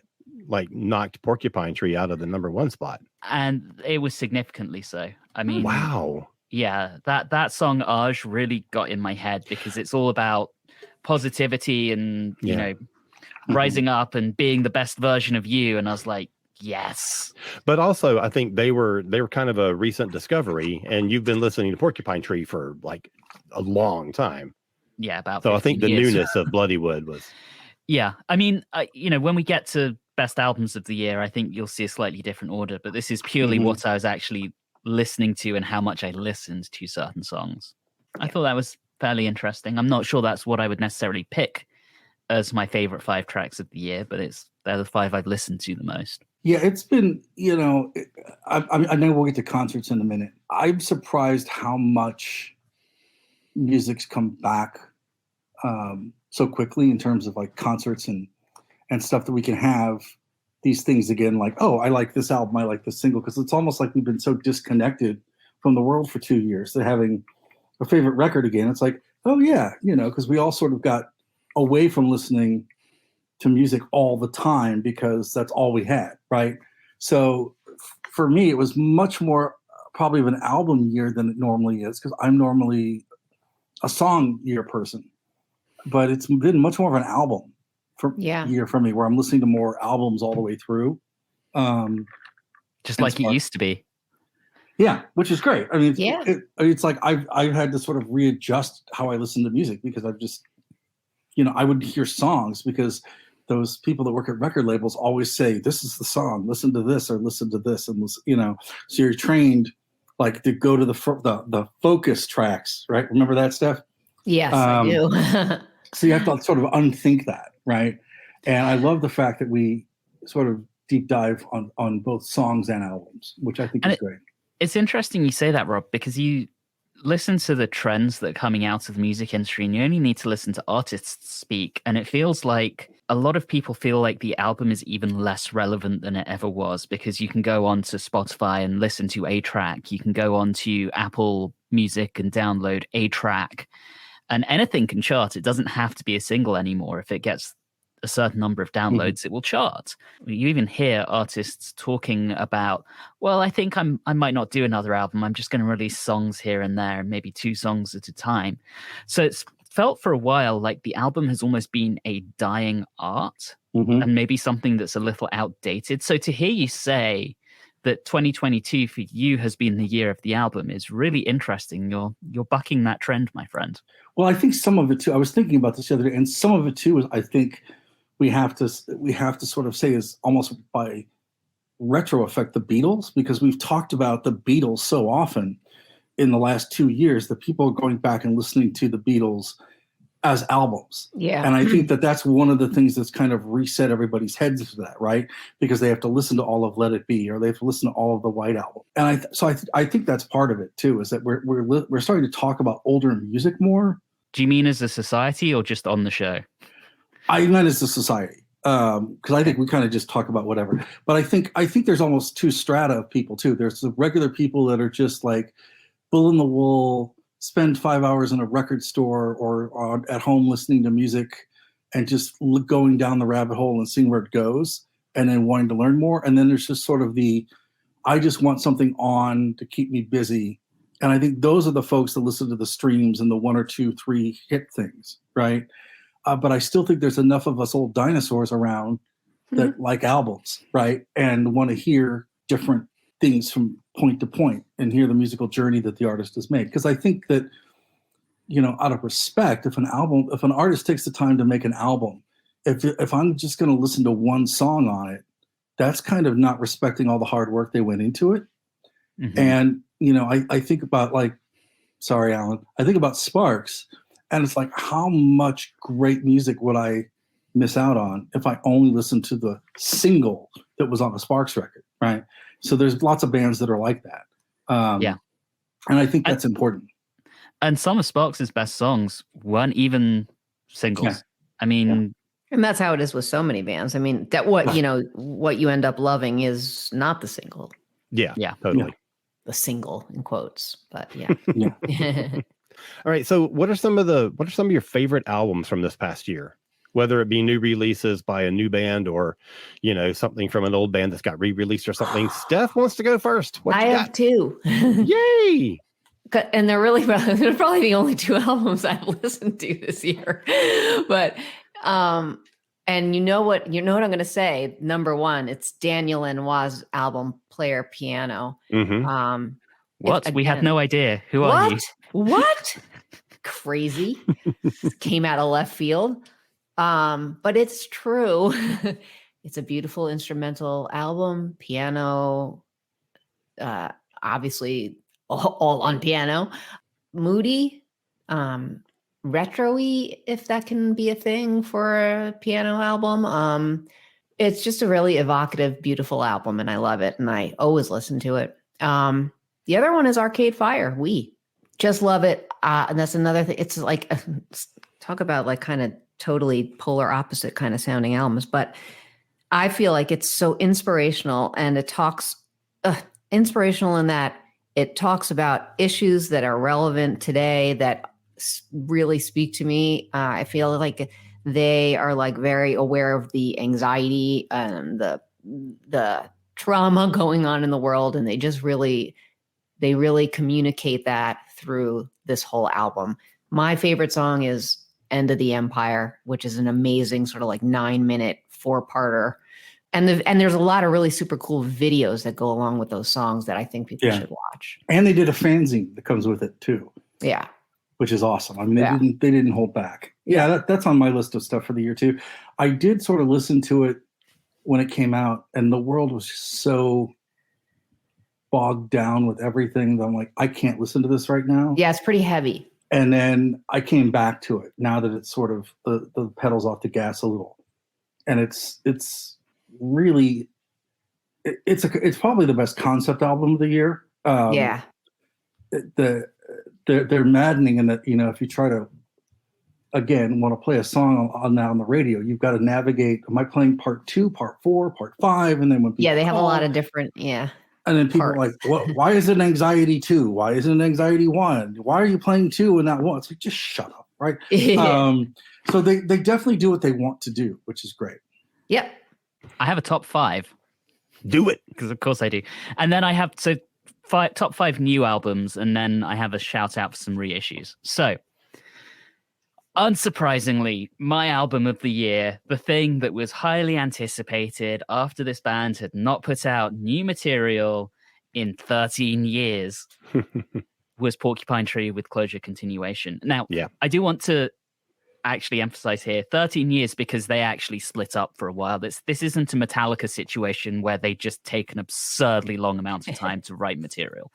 knocked Porcupine Tree out of the number 1 spot. And it was significantly so. I mean, wow. Yeah, that song Arj really got in my head because it's all about positivity and, you know, rising up and being the best version of you. And I was like, yes. But also, I think they were kind of a recent discovery, and you've been listening to Porcupine Tree for like a long time. Yeah, about. So I think the years. newness of Bloodywood was. Yeah, I mean, when we get to best albums of the year, I think you'll see a slightly different order. But this is purely what I was actually listening to and how much I listened to certain songs. I thought that was fairly interesting. I'm not sure that's what I would necessarily pick as my favorite 5 tracks of the year, but they're the 5 I've listened to the most. Yeah, it's been, I know we'll get to concerts in a minute. I'm surprised how much music's come back so quickly in terms of like concerts and stuff that we can have these things again, like, oh, I like this album, I like this single, because it's almost like we've been so disconnected from the world for 2 years. So having a favorite record again, it's like, oh yeah, because we all sort of got away from listening to music all the time because that's all we had, right? So for me, it was much more probably of an album year than it normally is, because I'm normally a song year person, but it's been much more of an album year for me, where I'm listening to more albums all the way through. Just like it used to be. Yeah, which is great. I mean, it's like I've had to sort of readjust how I listen to music, because I've just, I would hear songs because those people that work at record labels always say, this is the song, listen to this or listen to this. And, so you're trained like to go to the focus tracks, right? Remember that, Steph? Yes, I do. So you have to sort of unthink that, right? And I love the fact that we sort of deep dive on both songs and albums, which I think is great. It's interesting you say that, Rob, because you listen to the trends that are coming out of the music industry and you only need to listen to artists speak. And it feels like a lot of people feel like the album is even less relevant than it ever was, because you can go on to Spotify and listen to a track. You can go on to Apple Music and download a track, and anything can chart. It doesn't have to be a single anymore. If it gets a certain number of downloads, it will chart. You even hear artists talking about, well, I think I might not do another album. I'm just going to release songs here and there, maybe 2 songs at a time. So it's felt for a while like the album has almost been a dying art, Mhm. and maybe something that's a little outdated. So to hear you say that 2022 for you has been the year of the album is really interesting. You're bucking that trend, my friend. Well, I think some of it too. I was thinking about this the other day, and some of it too is I think we have to sort of say is almost by retro effect the Beatles, because we've talked about the Beatles so often in the last 2 years that people are going back and listening to the Beatles as albums. Yeah. And I think that that's one of the things that's kind of reset everybody's heads to that, right? Because they have to listen to all of Let It Be, or they have to listen to all of the White Album. And I think that's part of it too, is that we're starting to talk about older music more. Do you mean as a society or just on the show? I meant as a society, because I think we kind of just talk about whatever. But I think there's almost two strata of people too. There's the regular people that are just like bull in the wool, spend 5 hours in a record store or at home listening to music and just going down the rabbit hole and seeing where it goes, and then wanting to learn more. And then there's just sort of I just want something on to keep me busy. And I think those are the folks that listen to the streams and the 1 or 2, 3 hit things, right? But I still think there's enough of us old dinosaurs around that like albums, right? And want to hear different things from point to point and hear the musical journey that the artist has made. Because I think that, out of respect, if an artist takes the time to make an album, if I'm just going to listen to one song on it, that's kind of not respecting all the hard work they went into it. Mm-hmm. And, I think about sorry, Alan, I think about Sparks, and it's like, how much great music would I miss out on if I only listened to the single that was on the Sparks record, right? So there's lots of bands that are like that. Yeah. And I think that's important. And some of Sparks' best songs weren't even singles. Yeah. I mean... And that's how it is with so many bands. I mean, that what you end up loving is not the single. Yeah, totally. Yeah. The single in quotes, but yeah. Yeah. All right. So what are some of your favorite albums from this past year? Whether it be new releases by a new band or, something from an old band that's got re-released or something. Steph wants to go first. I have 2. Yay! And they're probably the only 2 albums I've listened to this year. But and you know what I'm going to say? Number 1, it's Daniel Lanois' album Player Piano. Mm-hmm. What? We have no idea. Who are you? What? Crazy. Came out of left field. But it's true. It's a beautiful instrumental album, piano, obviously all on piano, moody, retro-y, if that can be a thing for a piano album. It's just a really evocative, beautiful album, and I love it, and I always listen to it. The other one is Arcade Fire. We just love it. And that's another thing. It's like, talk about like kind of totally polar opposite kind of sounding albums, but I feel like it's so inspirational, and it talks inspirational in that it talks about issues that are relevant today that really speak to me. I feel like they are like very aware of the anxiety and the trauma going on in the world, and they really communicate that through this whole album. My favorite song is End of the Empire, which is an amazing sort of like 9-minute 4-parter. And there's a lot of really super cool videos that go along with those songs that I think people should watch. And they did a fanzine that comes with it too. Yeah. Which is awesome. I mean, they didn't hold back. Yeah, that's on my list of stuff for the year too. I did sort of listen to it when it came out, and the world was just so bogged down with everything that I'm like, I can't listen to this right now. Yeah, it's pretty heavy. And then I came back to it now that it's sort of the pedals off the gas a little, and it's really it's probably the best concept album of the year. They're maddening in that, if you try to again want to play a song on the radio, you've got to navigate. Am I playing part 2, part 4, part 5, and then when people they have a lot of different And then people are like, why is it anxiety 2? Why isn't it anxiety 1? Why are you playing 2 and not 1? It's like, just shut up, right? So they definitely do what they want to do, which is great. Yep. I have a top 5. Do it. Because of course I do. And then I have top 5 new albums, and then I have a shout out for some reissues. So Unsurprisingly, my album of the year, the thing that was highly anticipated after this band had not put out new material in 13 years, was Porcupine Tree with Closure Continuation. Now, I do want to actually emphasize here 13 years because they actually split up for a while. This isn't a Metallica situation where they just take an absurdly long amount of time to write material.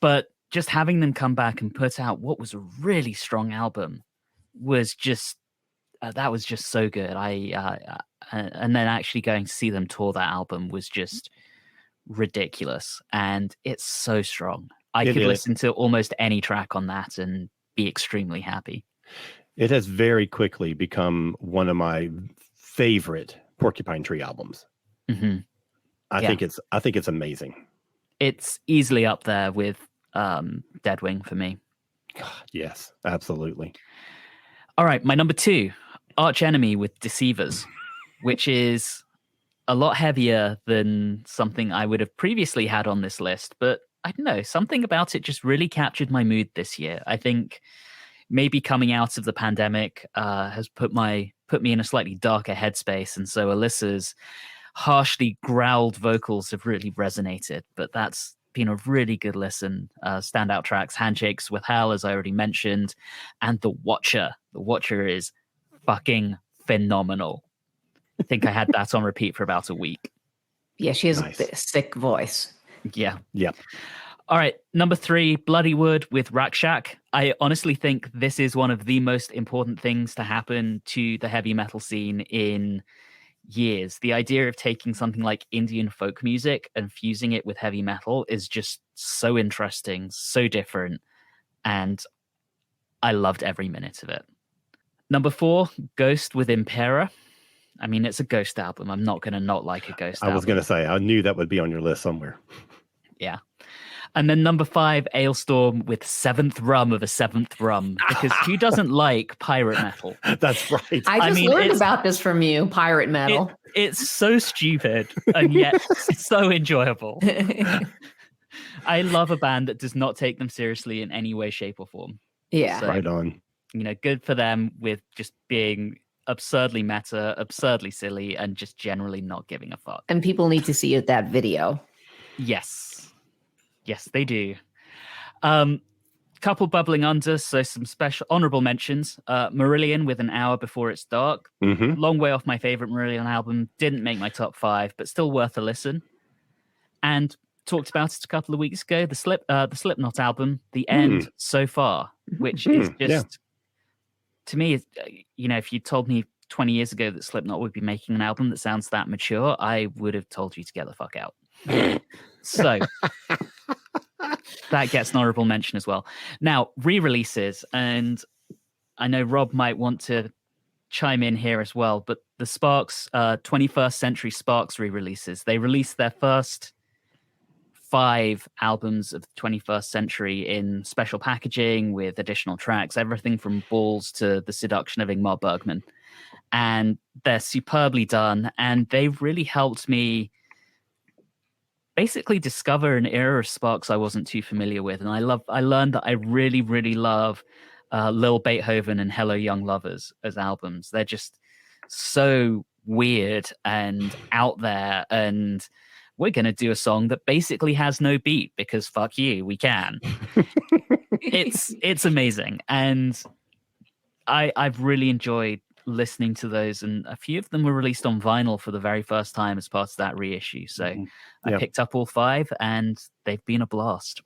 But just having them come back and put out what was a really strong album was just that was just so good. And then actually going to see them tour that album was just ridiculous, and it's so strong. I could listen to almost any track on that and be extremely happy. It has very quickly become one of my favorite Porcupine Tree albums. I think it's amazing. It's easily up there with Deadwing for me. God, yes, absolutely. All right, my number 2, Arch Enemy with Deceivers, which is a lot heavier than something I would have previously had on this list, but I don't know, something about it just really captured my mood this year. I think maybe coming out of the pandemic has put me in a slightly darker headspace, and so Alyssa's harshly growled vocals have really resonated, but that's been a really good listen. Standout tracks, Handshakes with Hell, as I already mentioned, and The Watcher. The Watcher is fucking phenomenal. I think I had that on repeat for about a week. Yeah, she has a sick voice. Yeah. Yeah. All right, number 3, Bloody Wood with Rakshak. I honestly think this is one of the most important things to happen to the heavy metal scene in years. The idea of taking something like Indian folk music and fusing it with heavy metal is just so interesting, so different, and I loved every minute of it. Number 4, Ghost with Impera. I mean, it's a Ghost album. I'm not going to not like a Ghost album. I was going to say, I knew that would be on your list somewhere. Yeah. And then number 5, Ailstorm with Seventh Rum of a Seventh Rum, because who doesn't like pirate metal? That's right. I just learned about this from you, pirate metal. It's so stupid and yet so enjoyable. I love a band that does not take them seriously in any way, shape, or form. Yeah. So, right on. You know, good for them with just being absurdly meta, absurdly silly, and just generally not giving a fuck. And people need to see that video. Yes, they do. Couple bubbling under, so some special honorable mentions. Marillion with An Hour Before It's Dark. Long way off my favorite Marillion album. Didn't make my top 5, but still worth a listen. And talked about it a couple of weeks ago. The Slipknot album, The End So Far, which is just to me, you know, if you told me 20 years ago that Slipknot would be making an album that sounds that mature, I would have told you to get the fuck out. So that gets an honorable mention as well. Now, re-releases, and I know Rob might want to chime in here as well, but the Sparks, 21st Century Sparks re-releases, they released their first 5 albums of the 21st century in special packaging with additional tracks, everything from Balls to The Seduction of Ingmar Bergman. And they're superbly done, and they've really helped me basically discover an era of Sparks I wasn't too familiar with. And I learned that I really, really love Lil Beethoven and Hello Young Lovers as albums. They're just so weird and out there, and we're going to do a song that basically has no beat because fuck you, we can. It's amazing. And I've really enjoyed listening to those, and a few of them were released on vinyl for the very first time as part of that reissue. So I picked up all 5, and they've been a blast.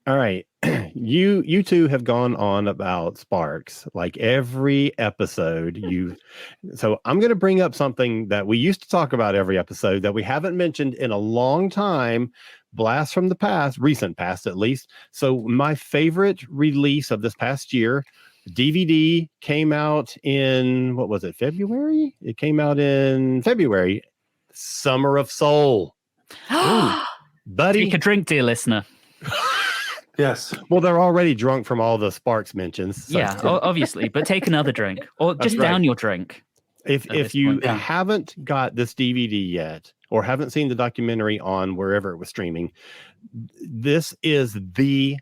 All right. You two have gone on about Sparks like every episode. So I'm going to bring up something that we used to talk about every episode that we haven't mentioned in a long time. Blast from the past, recent past at least. So my favorite release of this past year, DVD, came out in, what was it, February? It came out in February. Summer of Soul. Buddy. Take a drink, dear listener. Yes. Well, they're already drunk from all the Sparks mentions. So. Yeah, obviously, but take another drink or just down your drink. If you haven't got this DVD yet or haven't seen the documentary on wherever it was streaming, this is the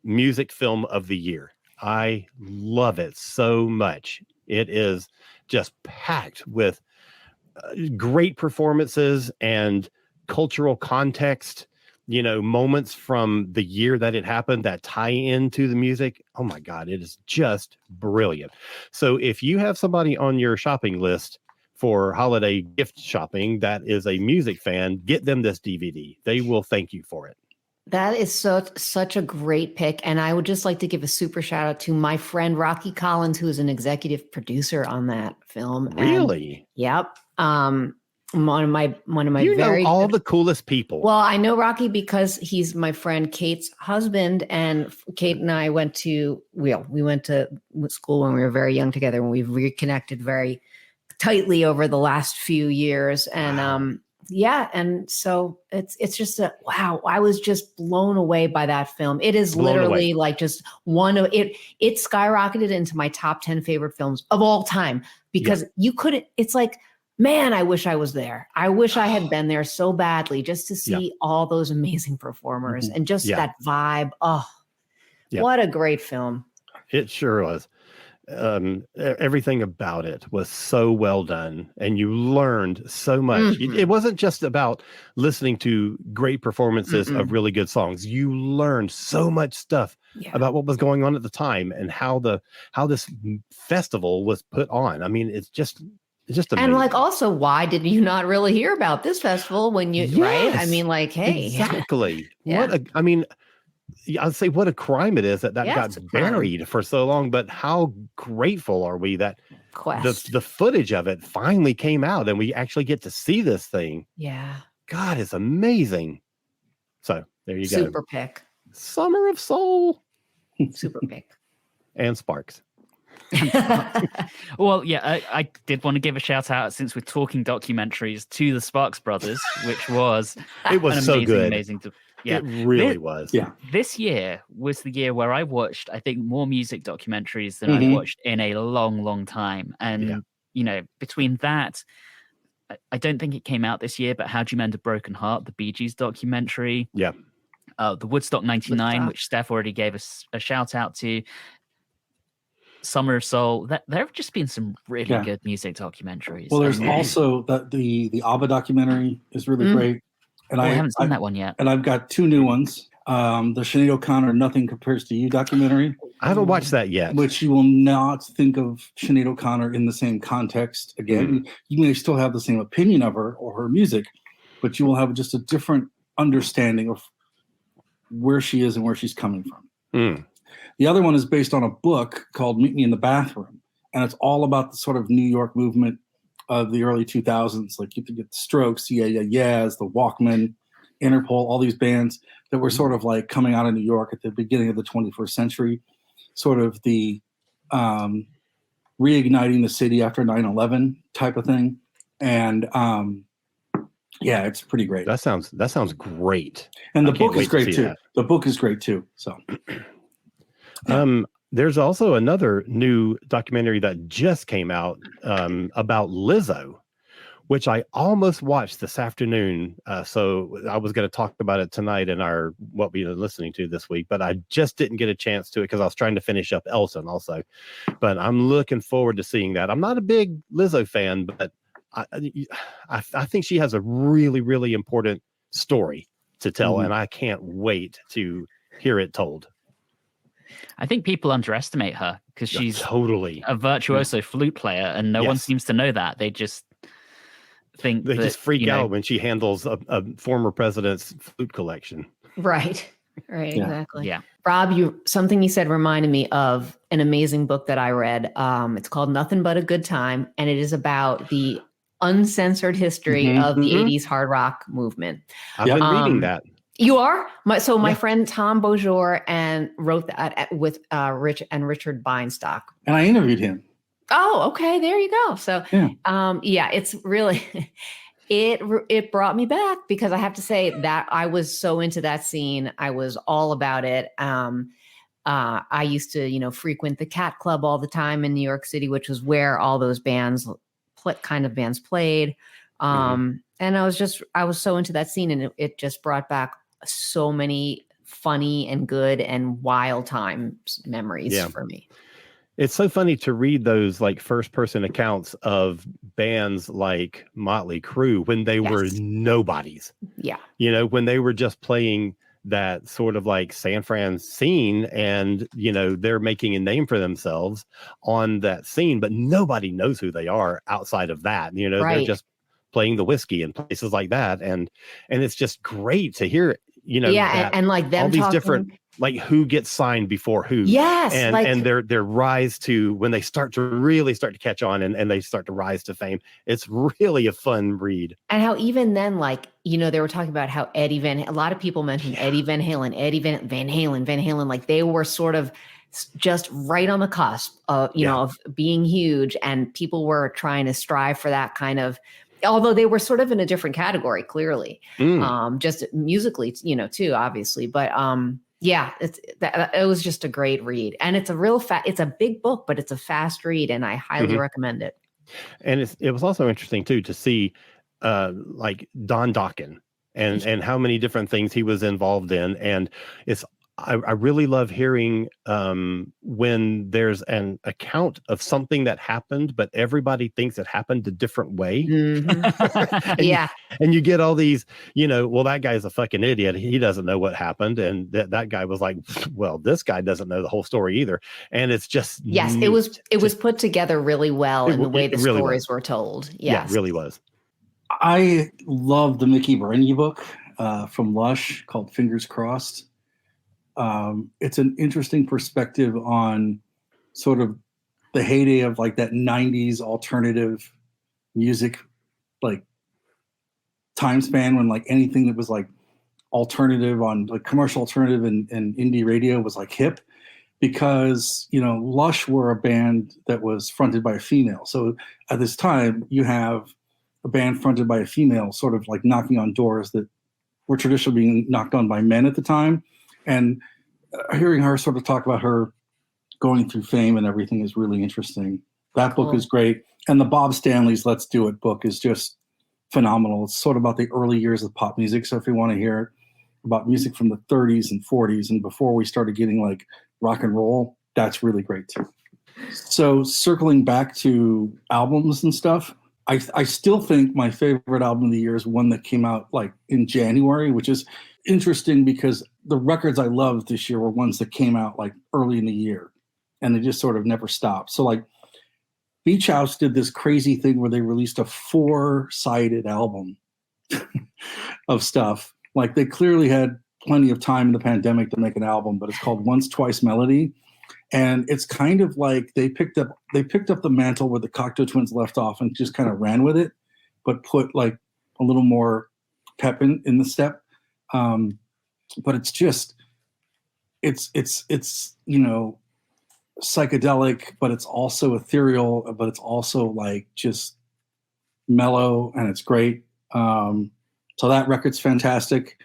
music film of the year. I love it so much. It is just packed with great performances and cultural context, moments from the year that it happened that tie into the music. Oh my God, it is just brilliant. So if you have somebody on your shopping list for holiday gift shopping that is a music fan, get them this DVD. They will thank you for it. That is such a great pick. And I would just like to give a super shout out to my friend Rocky Collins, who is an executive producer on that film. Really? And, yep. One of my know all the coolest people. Well, I know Rocky because he's my friend Kate's husband, and Kate and I went to we went to school when we were very young together, and we've reconnected very tightly over the last few years. And wow. And so it's just wow. I was just blown away by that film. It is literally like just one of it. It skyrocketed into my top 10 favorite films of all time because you couldn't. It's like, man, I wish I was there. I wish I had been there so badly just to see all those amazing performers and just that vibe. Oh, what a great film. It sure was. Everything about it was so well done, and you learned so much. It wasn't just about listening to great performances of really good songs. You learned so much stuff about what was going on at the time and how this festival was put on. I mean, it's just amazing. And like, also, why did you not really hear about this festival when you, right? I mean, like, hey. Exactly. I'd say what a crime it is that got buried for so long, but how grateful are we that the footage of it finally came out and we actually get to see this thing. Yeah. God, it's amazing. So there you go. Super pick. Summer of Soul. Super pick. And Sparks. Well, I did want to give a shout out, since we're talking documentaries, to the Sparks Brothers, which was so good. Amazing. It really was. Yeah. This year was the year where I watched, I think, more music documentaries than I've watched in a long, long time. And between that, I don't think it came out this year, but How Do You Mend a Broken Heart, the Bee Gees documentary. Yeah. The Woodstock 99, which Steph already gave us a shout out to. Summer of Soul. There have just been some really good music documentaries. Well, there's also the ABBA documentary is really great. And I haven't seen that one yet. And I've got two new ones. The Sinead O'Connor Nothing Compares to You documentary. I haven't watched that yet. Which you will not think of Sinead O'Connor in the same context again. You may still have the same opinion of her or her music, but you will have just a different understanding of where she is and where she's coming from. The other one is based on a book called Meet Me in the Bathroom. And it's all about the sort of New York movement of the early 2000s. Like you could get the Strokes, Yeahs, the Walkmen, Interpol, all these bands that were sort of like coming out of New York at the beginning of the 21st century, sort of the reigniting the city after 9/11 type of thing. And it's pretty great. That sounds great. And the book is great too. The book is great too. So there's also another new documentary that just came out about Lizzo, which I almost watched this afternoon. So I was going to talk about it tonight in our what we've been listening to this week, but I just didn't get a chance to it because I was trying to finish up Elton also. But I'm looking forward to seeing that. I'm not a big Lizzo fan, but I think she has a really, really important story to tell, and I can't wait to hear it told. I think people underestimate her because she's totally a virtuoso flute player, and no one seems to know that. They just think just freak out when she handles a former president's flute collection. Right. Exactly. Yeah. Rob, something you said reminded me of an amazing book that I read. It's called Nothing But a Good Time, and it is about the uncensored history of the 80s hard rock movement. I've been reading that. You are? My friend Tom Beaujour and wrote that with Richard Beinstock. And I interviewed him. Oh, okay. There you go. So, it's really, it brought me back because I have to say that I was so into that scene. I was all about it. I used to, frequent the Cat Club all the time in New York City, which was where all those bands played. And I was so into that scene, and it just brought back so many funny and good and wild time memories Yeah. for me. It's so funny to read those like first person accounts of bands like Motley Crue when they were nobodies. Yeah. You know, when they were just playing that sort of like San Fran scene, and you know, they're making a name for themselves on that scene, but nobody knows who they are outside of that. You know, they're Right. just playing the Whiskey and places like that, and it's just great to hear, you know, Yeah, and like them all these talking, different, like who gets signed before who. Yes, and like, and their rise to, when they start to catch on, and they start to rise to fame. It's really a fun read. and how even then, like, you know, they were talking about how a lot of people mentioned Eddie Van Halen, Van Halen, like they were sort of just right on the cusp of, you know, of being huge, and people were trying to strive for that kind of, although they were sort of in a different category, clearly, just musically, you know, too, obviously. But yeah, it was just a great read, and it's a real it's a big book, but it's a fast read, and I highly recommend it. And it was also interesting too to see like Don Dokken and how many different things he was involved in, and I really love hearing when there's an account of something that happened, but everybody thinks it happened a different way. Yeah. And you get all these, you know, well, that guy's a fucking idiot. He doesn't know what happened. And that guy was like, well, this guy doesn't know the whole story either. And it's just, yes, it was put together really well in the way the really stories were told. Yes. Yeah, it really was. I love the Mickey Brainy book from Lush called Fingers Crossed. It's an interesting perspective on sort of the heyday of like that 90s alternative music, like time span when like anything that was like alternative on like commercial alternative and indie radio was like hip, because, you know, Lush were a band that was fronted by a female. So at this time you have a band fronted by a female sort of like knocking on doors that were traditionally being knocked on by men at the time. And hearing her sort of talk about her going through fame and everything is really interesting. That book is great. And the Bob Stanley's Let's Do It book is just phenomenal. It's sort of about the early years of pop music. So if you want to hear about music from the 30s and 40s and before we started getting like rock and roll, that's really great too. So circling back to albums and stuff, I still think my favorite album of the year is one that came out like in January, which is interesting because the records I loved this year were ones that came out like early in the year and they just sort of never stopped. So like Beach House did this crazy thing where they released a 4-sided album of stuff. Like they clearly had plenty of time in the pandemic to make an album, but it's called Once Twice Melody. And it's kind of like they picked up the mantle where the Cocteau Twins left off and just kind of ran with it, but put like a little more pep in the step. But it's just, it's, you know, psychedelic, but it's also ethereal, but it's also like just mellow, and it's great. So that record's fantastic.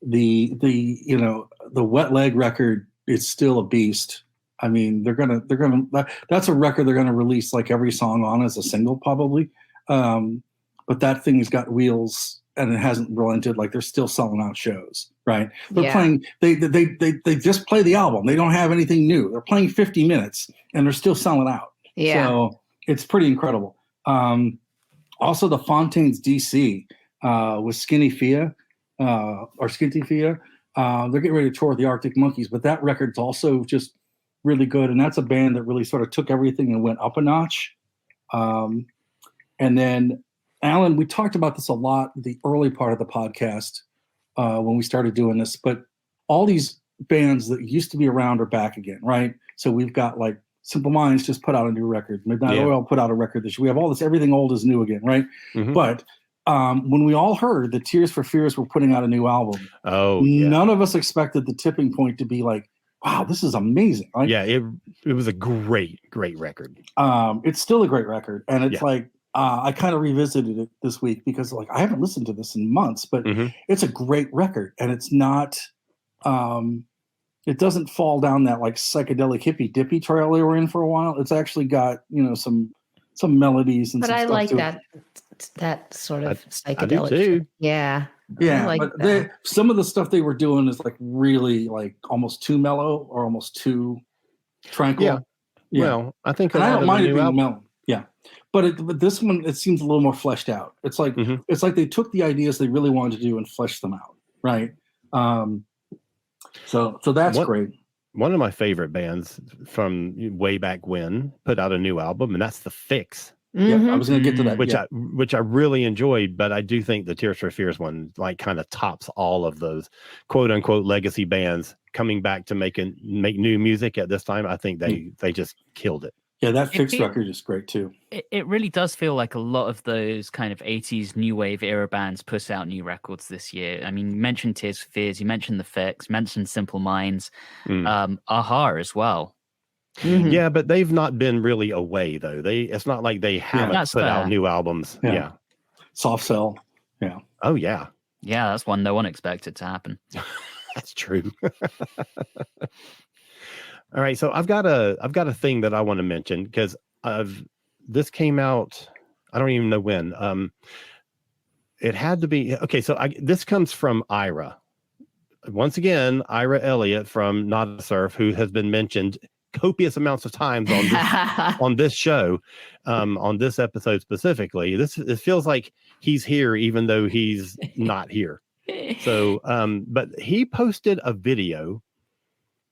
The you know, the Wet Leg record is still a beast. I mean, that's a record they're gonna release like every song on as a single probably. But that thing's got wheels and it hasn't relented. Like they're still selling out shows, right? They're playing. They just play the album. They don't have anything new. They're playing 50 minutes and they're still selling out. Yeah. So it's pretty incredible. Also, the Fontaines DC with Skinny Fia or Skinty Fia. They're getting ready to tour with the Arctic Monkeys, but that record's also just really good. And that's a band that really sort of took everything and went up a notch. And then, Alan, we talked about this a lot, the early part of the podcast when we started doing this, but all these bands that used to be around are back again, right? So we've got like Simple Minds just put out a new record. Midnight Oil put out a record this year. We have all this, everything old is new again, right? Mm-hmm. But when we all heard that Tears for Fears were putting out a new album, none of us expected the tipping point to be like, wow, this is amazing. Right? Yeah, it was a great record. It's still a great record. And it's like, I kind of revisited it this week because like I haven't listened to this in months, but it's a great record. And it's not, it doesn't fall down that like psychedelic hippie dippy trail they were in for a while. It's actually got, you know, some melodies and but some I stuff like to it. that sort of psychedelic. I do too. Yeah. Yeah, like but that. some of the stuff they were doing is like really like almost too mellow or almost too tranquil. Yeah. Well, I think a and I lot don't of mind the it new being album. mellow. Yeah, but this one it seems a little more fleshed out. It's like they took the ideas they really wanted to do and fleshed them out, right? So that's great. One of my favorite bands from way back when put out a new album, and that's The Fix. Yeah, I was going to get to that. Which I really enjoyed, but I do think the Tears for Fears one like kind of tops all of those quote unquote legacy bands coming back to make new music at this time. I think they just killed it. Yeah, that Fix record is great too. It really does feel like a lot of those kind of 80s new wave era bands put out new records this year. I mean, you mentioned Tears for Fears, you mentioned The Fix, you mentioned Simple Minds, Aha as well. Yeah, but they've not been really away though. It's not like they haven't put out new albums. Yeah. Soft Cell. Yeah. Oh yeah. Yeah, that's one no one expected to happen. That's true. All right, so I've got a thing that I want to mention because this came out. I don't even know when. It had to be okay. So this comes from Ira. Once again, Ira Elliott from Not a Surf, who has been mentioned copious amounts of times on this show, on this episode specifically. It feels like he's here even though he's not here. So, but he posted a video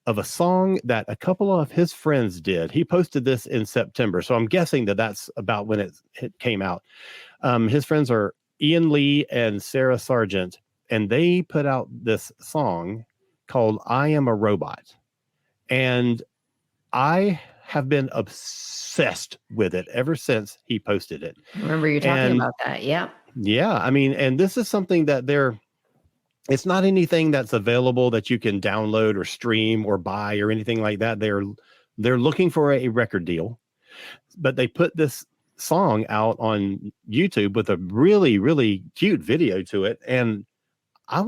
of a song that a couple of his friends did. He posted this in September, so I'm guessing that's about when it came out. His friends are Ian Lee and Sarah Sargent, and they put out this song called I Am a Robot. And I have been obsessed with it ever since he posted it. I remember you talking about that. Yeah. Yeah. I mean, and this is something that it's not anything that's available that you can download or stream or buy or anything like that. They're looking for a record deal, but they put this song out on YouTube with a really, really cute video to it. And I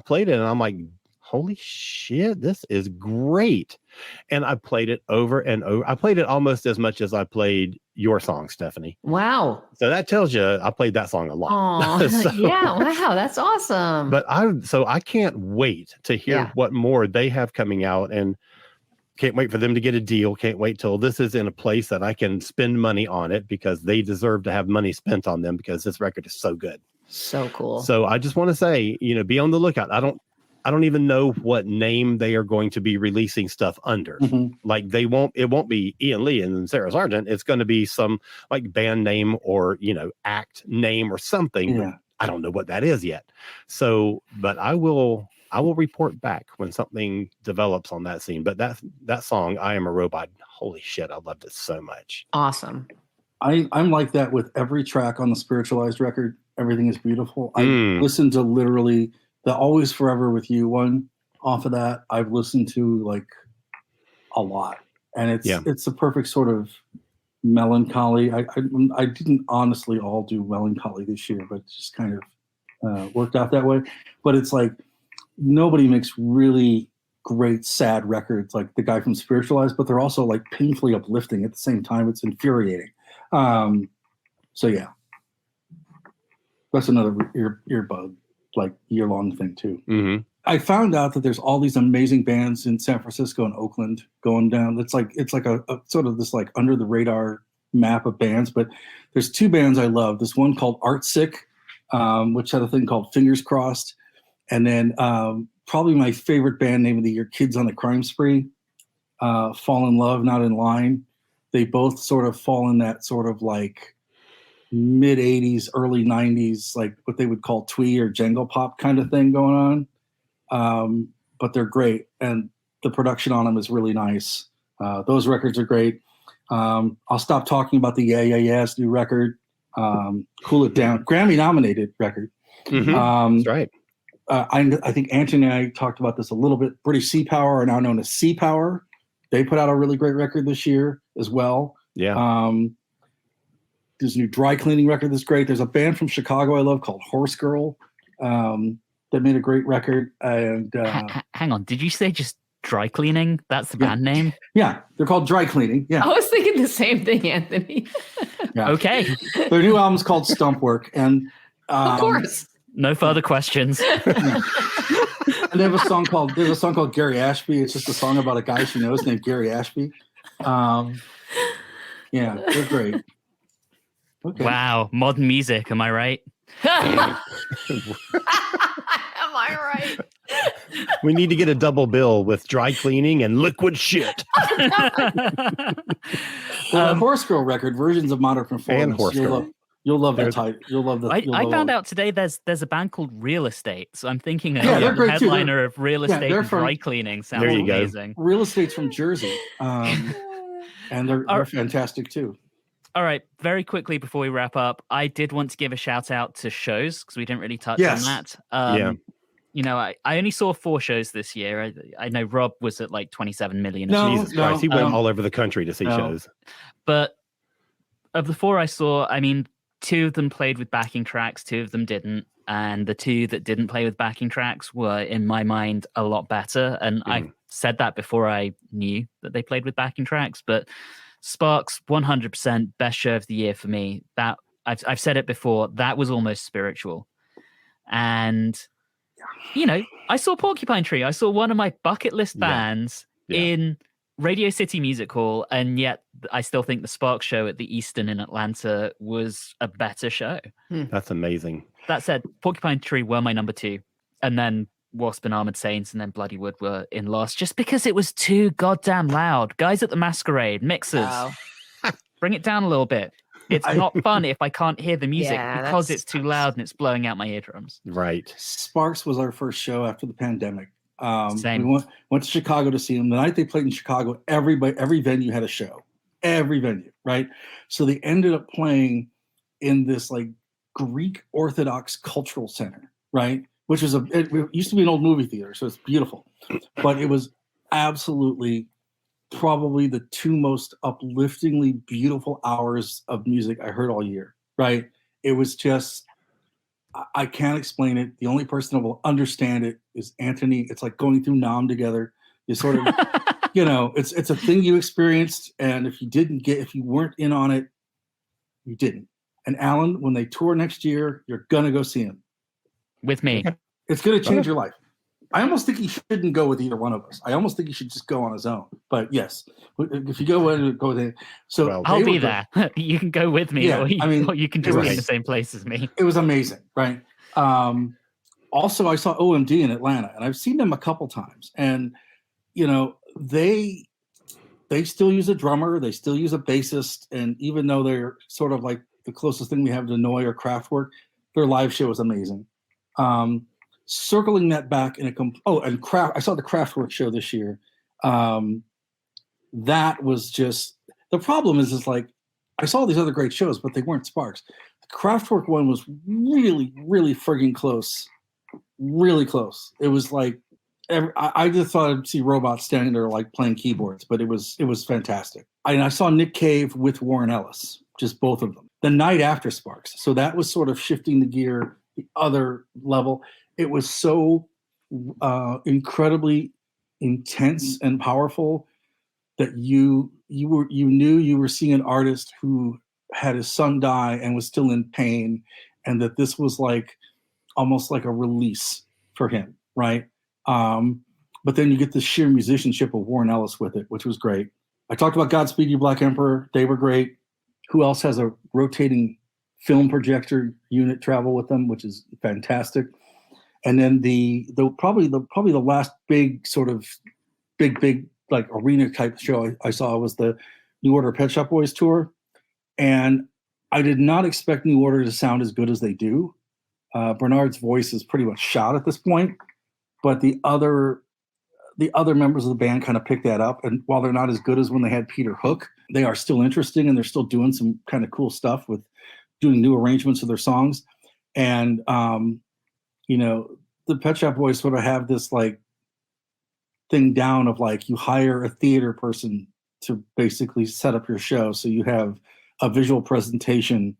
played it and I'm like, holy shit, this is great. And I played it over and over. I played it almost as much as I played your song, Stephanie. Wow. So that tells you I played that song a lot. Oh, yeah. Wow. That's awesome. But I can't wait to hear what more they have coming out, and can't wait for them to get a deal. Can't wait till this is in a place that I can spend money on it, because they deserve to have money spent on them, because this record is so good. So cool. So I just want to say, be on the lookout. I don't even know what name they are going to be releasing stuff under. Like it won't be Ian Lee and Sarah Sargent. It's going to be some like band name or, act name or something. Yeah. I don't know what that is yet. So, but I will report back when something develops on that scene. But that song, I Am a Robot, holy shit, I loved it so much. Awesome. I'm like that with every track on the Spiritualized record. Everything is beautiful. I listened to literally the Always Forever With You one off of that. I've listened to like a lot, and it's a perfect sort of melancholy. I didn't honestly all do melancholy this year, but it just kind of worked out that way. But it's like nobody makes really great sad records like the guy from Spiritualized, but they're also like painfully uplifting at the same time. It's infuriating. So yeah, that's another earbud, like year-long thing too. Mm-hmm. I found out that there's all these amazing bands in San Francisco and Oakland going down. It's like a sort of this like under the radar map of bands, but there's two bands I love. This one called Art Sick, which had a thing called Fingers Crossed, and then probably my favorite band name of the year, Kids on the Crime Spree, Fall in Love, Not in Line. They both sort of fall in that sort of like mid 80s, early 90s, like what they would call twee or jangle pop kind of thing going on. But they're great. And the production on them is really nice. Those records are great. I'll stop talking about the Yeah Yeah Yeah's new record. Cool It Down, Grammy nominated record. Mm-hmm. That's right. I think Anthony and I talked about this a little bit. British Sea Power are now known as Sea Power. They put out a really great record this year as well. Yeah. There's a new dry cleaning record that's great. There's a band from Chicago I love called Horse Girl that made a great record. And hang on, did you say just dry cleaning? That's the band name? Yeah, they're called Dry Cleaning. Yeah, I was thinking the same thing, Anthony. Yeah. Okay. Their new album's called Stump Work, and of course. No further questions. And they have a song called Gary Ashby. It's just a song about a guy she knows named Gary Ashby. Yeah, they're great. Okay. Wow, modern music, am I right? Am I right? We need to get a double bill with dry cleaning and liquid shit. Well, the Horse Girl record, Versions of Modern Performance. And Horse Girl. You'll love the title. You'll love the. I found out today there's a band called Real Estate, so I'm thinking they're the great too. headliner of Real Estate and from, dry cleaning sounds there you amazing. Go. Real Estate's from Jersey, and they're fantastic too. All right, very quickly before we wrap up, I did want to give a shout out to shows because we didn't really touch on that. You know, I only saw 4 shows this year. I know Rob was at like 27 million. Jesus Christ, he went all over the country to see shows. But of the 4 I saw, I mean, 2 of them played with backing tracks, 2 of them didn't. And the 2 that didn't play with backing tracks were, in my mind, a lot better. And I said that before I knew that they played with backing tracks. But Sparks, 100% best show of the year for me. That I've said it before. That was almost spiritual. And, you know, I saw Porcupine Tree. I saw one of my bucket list bands in Radio City Music Hall, and yet I still think the Sparks show at the Eastern in Atlanta was a better show. That's amazing. That said, Porcupine Tree were my number 2, and then Wasp and Armored Saints and then Bloody Wood were in last, just because it was too goddamn loud. Guys at the Masquerade, mixers, bring it down a little bit. It's not fun if I can't hear the music because it's too loud and it's blowing out my eardrums. Right. Sparks was our first show after the pandemic. Same. We went to Chicago to see them. The night they played in Chicago, every venue had a show. Every venue, right? So they ended up playing in this like Greek Orthodox cultural center, right? Which was it used to be an old movie theater, so it's beautiful. But it was absolutely probably the 2 most upliftingly beautiful hours of music I heard all year, right? It was just, I can't explain it. The only person that will understand it is Anthony. It's like going through Nam together. You sort of, you know, it's a thing you experienced, and if you weren't in on it, you didn't. And Alan, when they tour next year, you're gonna go see him. With me. It's gonna change your life. I almost think he shouldn't go with either one of us. I almost think he should just go on his own. But yes, if you go with him. So I'll be there. You can go with me, or you can just be in the same place as me. It was amazing, right? Also, I saw OMD in Atlanta, and I've seen them a couple times. And, you know, they still use a drummer. They still use a bassist. And even though they're sort of like the closest thing we have to Noi or Kraftwerk, their live show was amazing. Circling that back I saw the Kraftwerk show this year. That was just, the problem is like, I saw these other great shows, but they weren't Sparks. The Kraftwerk one was really, really friggin' close. Really close. It was like, I just thought I'd see robots standing there like playing keyboards, but it was fantastic. I saw Nick Cave with Warren Ellis, just both of them, the night after Sparks. So that was sort of shifting the gear, the other level. It was so incredibly intense and powerful that you knew you were seeing an artist who had his son die and was still in pain, and that this was like almost like a release for him, right? But then you get the sheer musicianship of Warren Ellis with it, which was great. I talked about Godspeed You Black Emperor. They were great. Who else has a rotating film projector unit travel with them, which is fantastic. And then the probably the last big sort of big like arena type show I saw was the New Order Pet Shop Boys tour. And I did not expect New Order to sound as good as they do. Bernard's voice is pretty much shot at this point, but the other members of the band kind of picked that up. And while they're not as good as when they had Peter Hook, they are still interesting, and they're still doing some kind of cool stuff with doing new arrangements of their songs. And you know, the Pet Shop Boys sort of have this like thing down of like, you hire a theater person to basically set up your show. So you have a visual presentation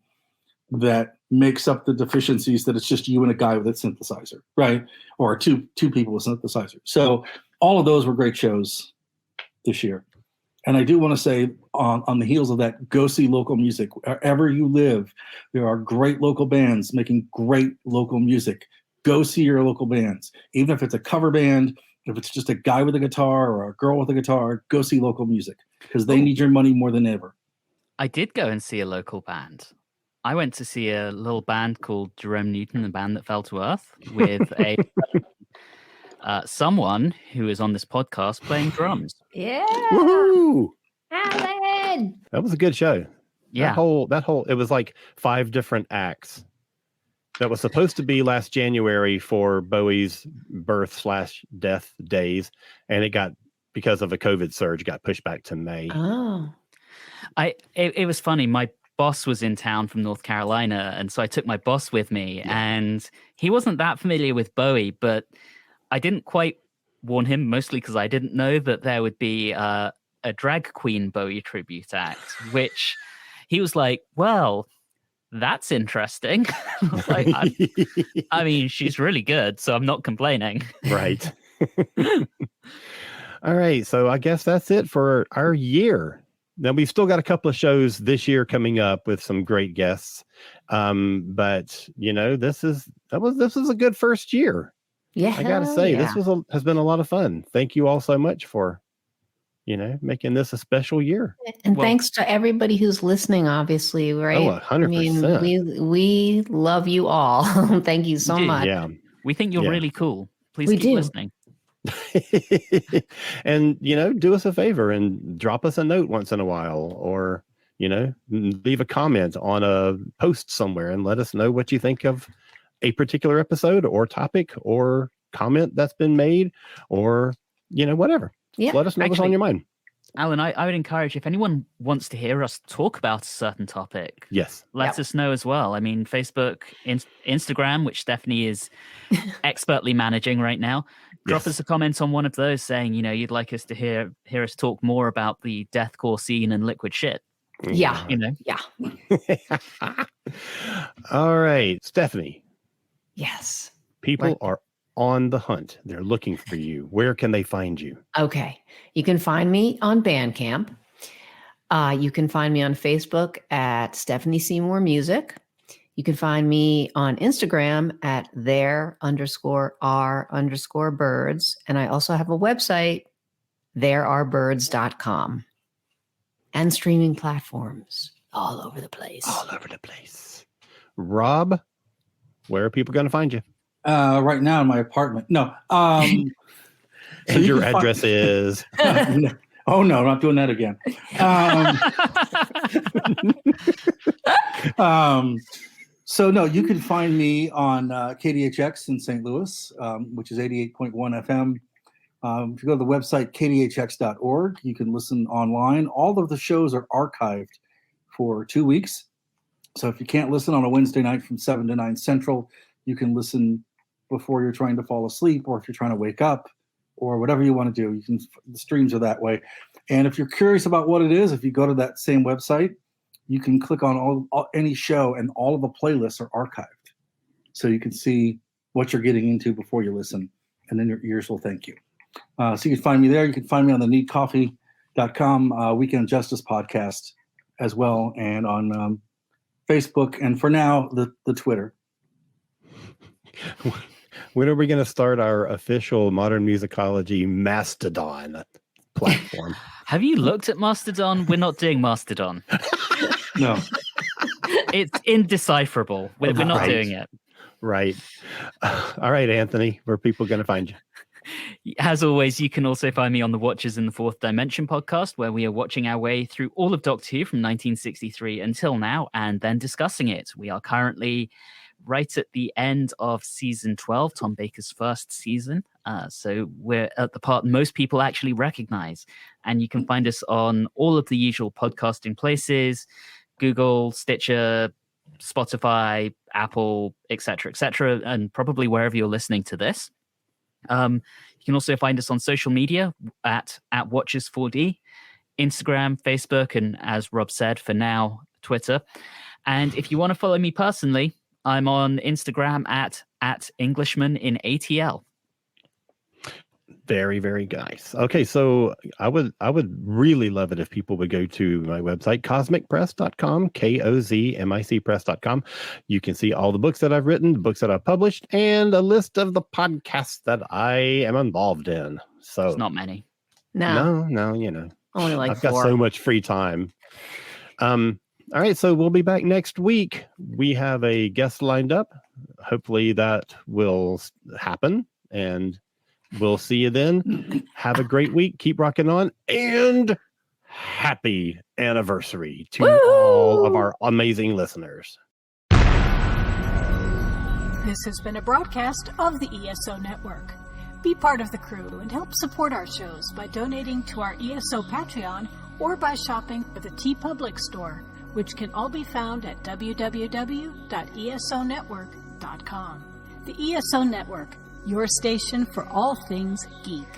that makes up the deficiencies that it's just you and a guy with a synthesizer, right? Or two people with synthesizer. So all of those were great shows this year. And I do want to say, on the heels of that, go see local music. Wherever you live, there are great local bands making great local music. Go see your local bands. Even if it's a cover band, if it's just a guy with a guitar or a girl with a guitar, go see local music because they need your money more than ever. I did go and see a local band. I went to see a little band called Jerome Newton, the band that fell to earth, with a someone who is on this podcast playing drums. Yeah. Woohoo! Alan! That was a good show. Yeah. That whole it was like 5 different acts. That was supposed to be last January for Bowie's birth/death days, and it got, because of a COVID surge, got pushed back to May. Oh. It was funny. My boss was in town from North Carolina, and so I took my boss with me, and he wasn't that familiar with Bowie, but I didn't quite warn him, mostly because I didn't know that there would be a drag queen Bowie tribute act, which he was like, well, that's interesting. I was like, I mean, she's really good, so I'm not complaining. Right. All right. So I guess that's it for our year. Now, we've still got a couple of shows this year coming up with some great guests. But this is a good first year. Yeah. I gotta say, this has been a lot of fun. Thank you all so much for making this a special year. And thanks to everybody who's listening, obviously, right? Oh, 100%. I mean, we love you all. Thank you so much. Yeah. We think you're really cool. Please keep listening. And, do us a favor and drop us a note once in a while, or, leave a comment on a post somewhere and let us know what you think of a particular episode or topic or comment that's been made, or, whatever. Yeah. Let us know what's on your mind. Alan, I would encourage, if anyone wants to hear us talk about a certain topic, yes, let us know as well. I mean, Facebook, Instagram, which Stephanie is expertly managing right now, drop us a comment on one of those saying, you'd like us to hear us talk more about the deathcore scene and liquid shit. Yeah. Yeah. All right, Stephanie. Yes. People are on the hunt. They're looking for you. Where can they find you? Okay. You can find me on Bandcamp. You can find me on Facebook at Stephanie Seymour Music. You can find me on Instagram at there_r_birds. And I also have a website, therearebirds.com. And streaming platforms all over the place. All over the place. Rob, where are people going to find you? Right now in my apartment. No. And your address is? Oh, no, I'm not doing that again. So, no, you can find me on KDHX in St. Louis, which is 88.1 FM. If you go to the website, kdhx.org, you can listen online. All of the shows are archived for 2 weeks. So if you can't listen on a Wednesday night from 7 to 9 Central, you can listen before you're trying to fall asleep, or if you're trying to wake up, or whatever you want to do. The streams are that way. And if you're curious about what it is, if you go to that same website, you can click on any show, and all of the playlists are archived. So you can see what you're getting into before you listen, and then your ears will thank you. So you can find me there. You can find me on the neatcoffee.com Weekend Justice podcast as well, and on Facebook, and for now, the Twitter. When are we going to start our official Modern Musicology Mastodon platform? Have you looked at Mastodon? We're not doing Mastodon. No. It's indecipherable. We're not doing it. Right. All right, Anthony, where are people going to find you? As always, you can also find me on the Watchers in the Fourth Dimension podcast, where we are watching our way through all of Doctor Who from 1963 until now, and then discussing it. We are currently right at the end of season 12, Tom Baker's first season. So we're at the part most people actually recognize. And you can find us on all of the usual podcasting places, Google, Stitcher, Spotify, Apple, etc., and probably wherever you're listening to this. You can also find us on social media at Watchers4D, Instagram, Facebook, and as Rob said, for now, Twitter. And if you want to follow me personally, I'm on Instagram at Englishman in ATL. Very, very nice. Okay, so I would really love it if people would go to my website, cosmicpress.com, KOZMICpress.com. You can see all the books that I've written, the books that I've published, and a list of the podcasts that I am involved in. So It's not many. No, No, only like I've 4. got so much free time. All right, so we'll be back next week. We have a guest lined up. Hopefully that will happen, and we'll see you then. Have a great week. Keep rocking on, and happy anniversary to all of our amazing listeners. This has been a broadcast of the ESO Network. Be part of the crew and help support our shows by donating to our ESO Patreon or by shopping at the TeePublic store, which can all be found at www.esonetwork.com. The ESO Network, your station for all things geek.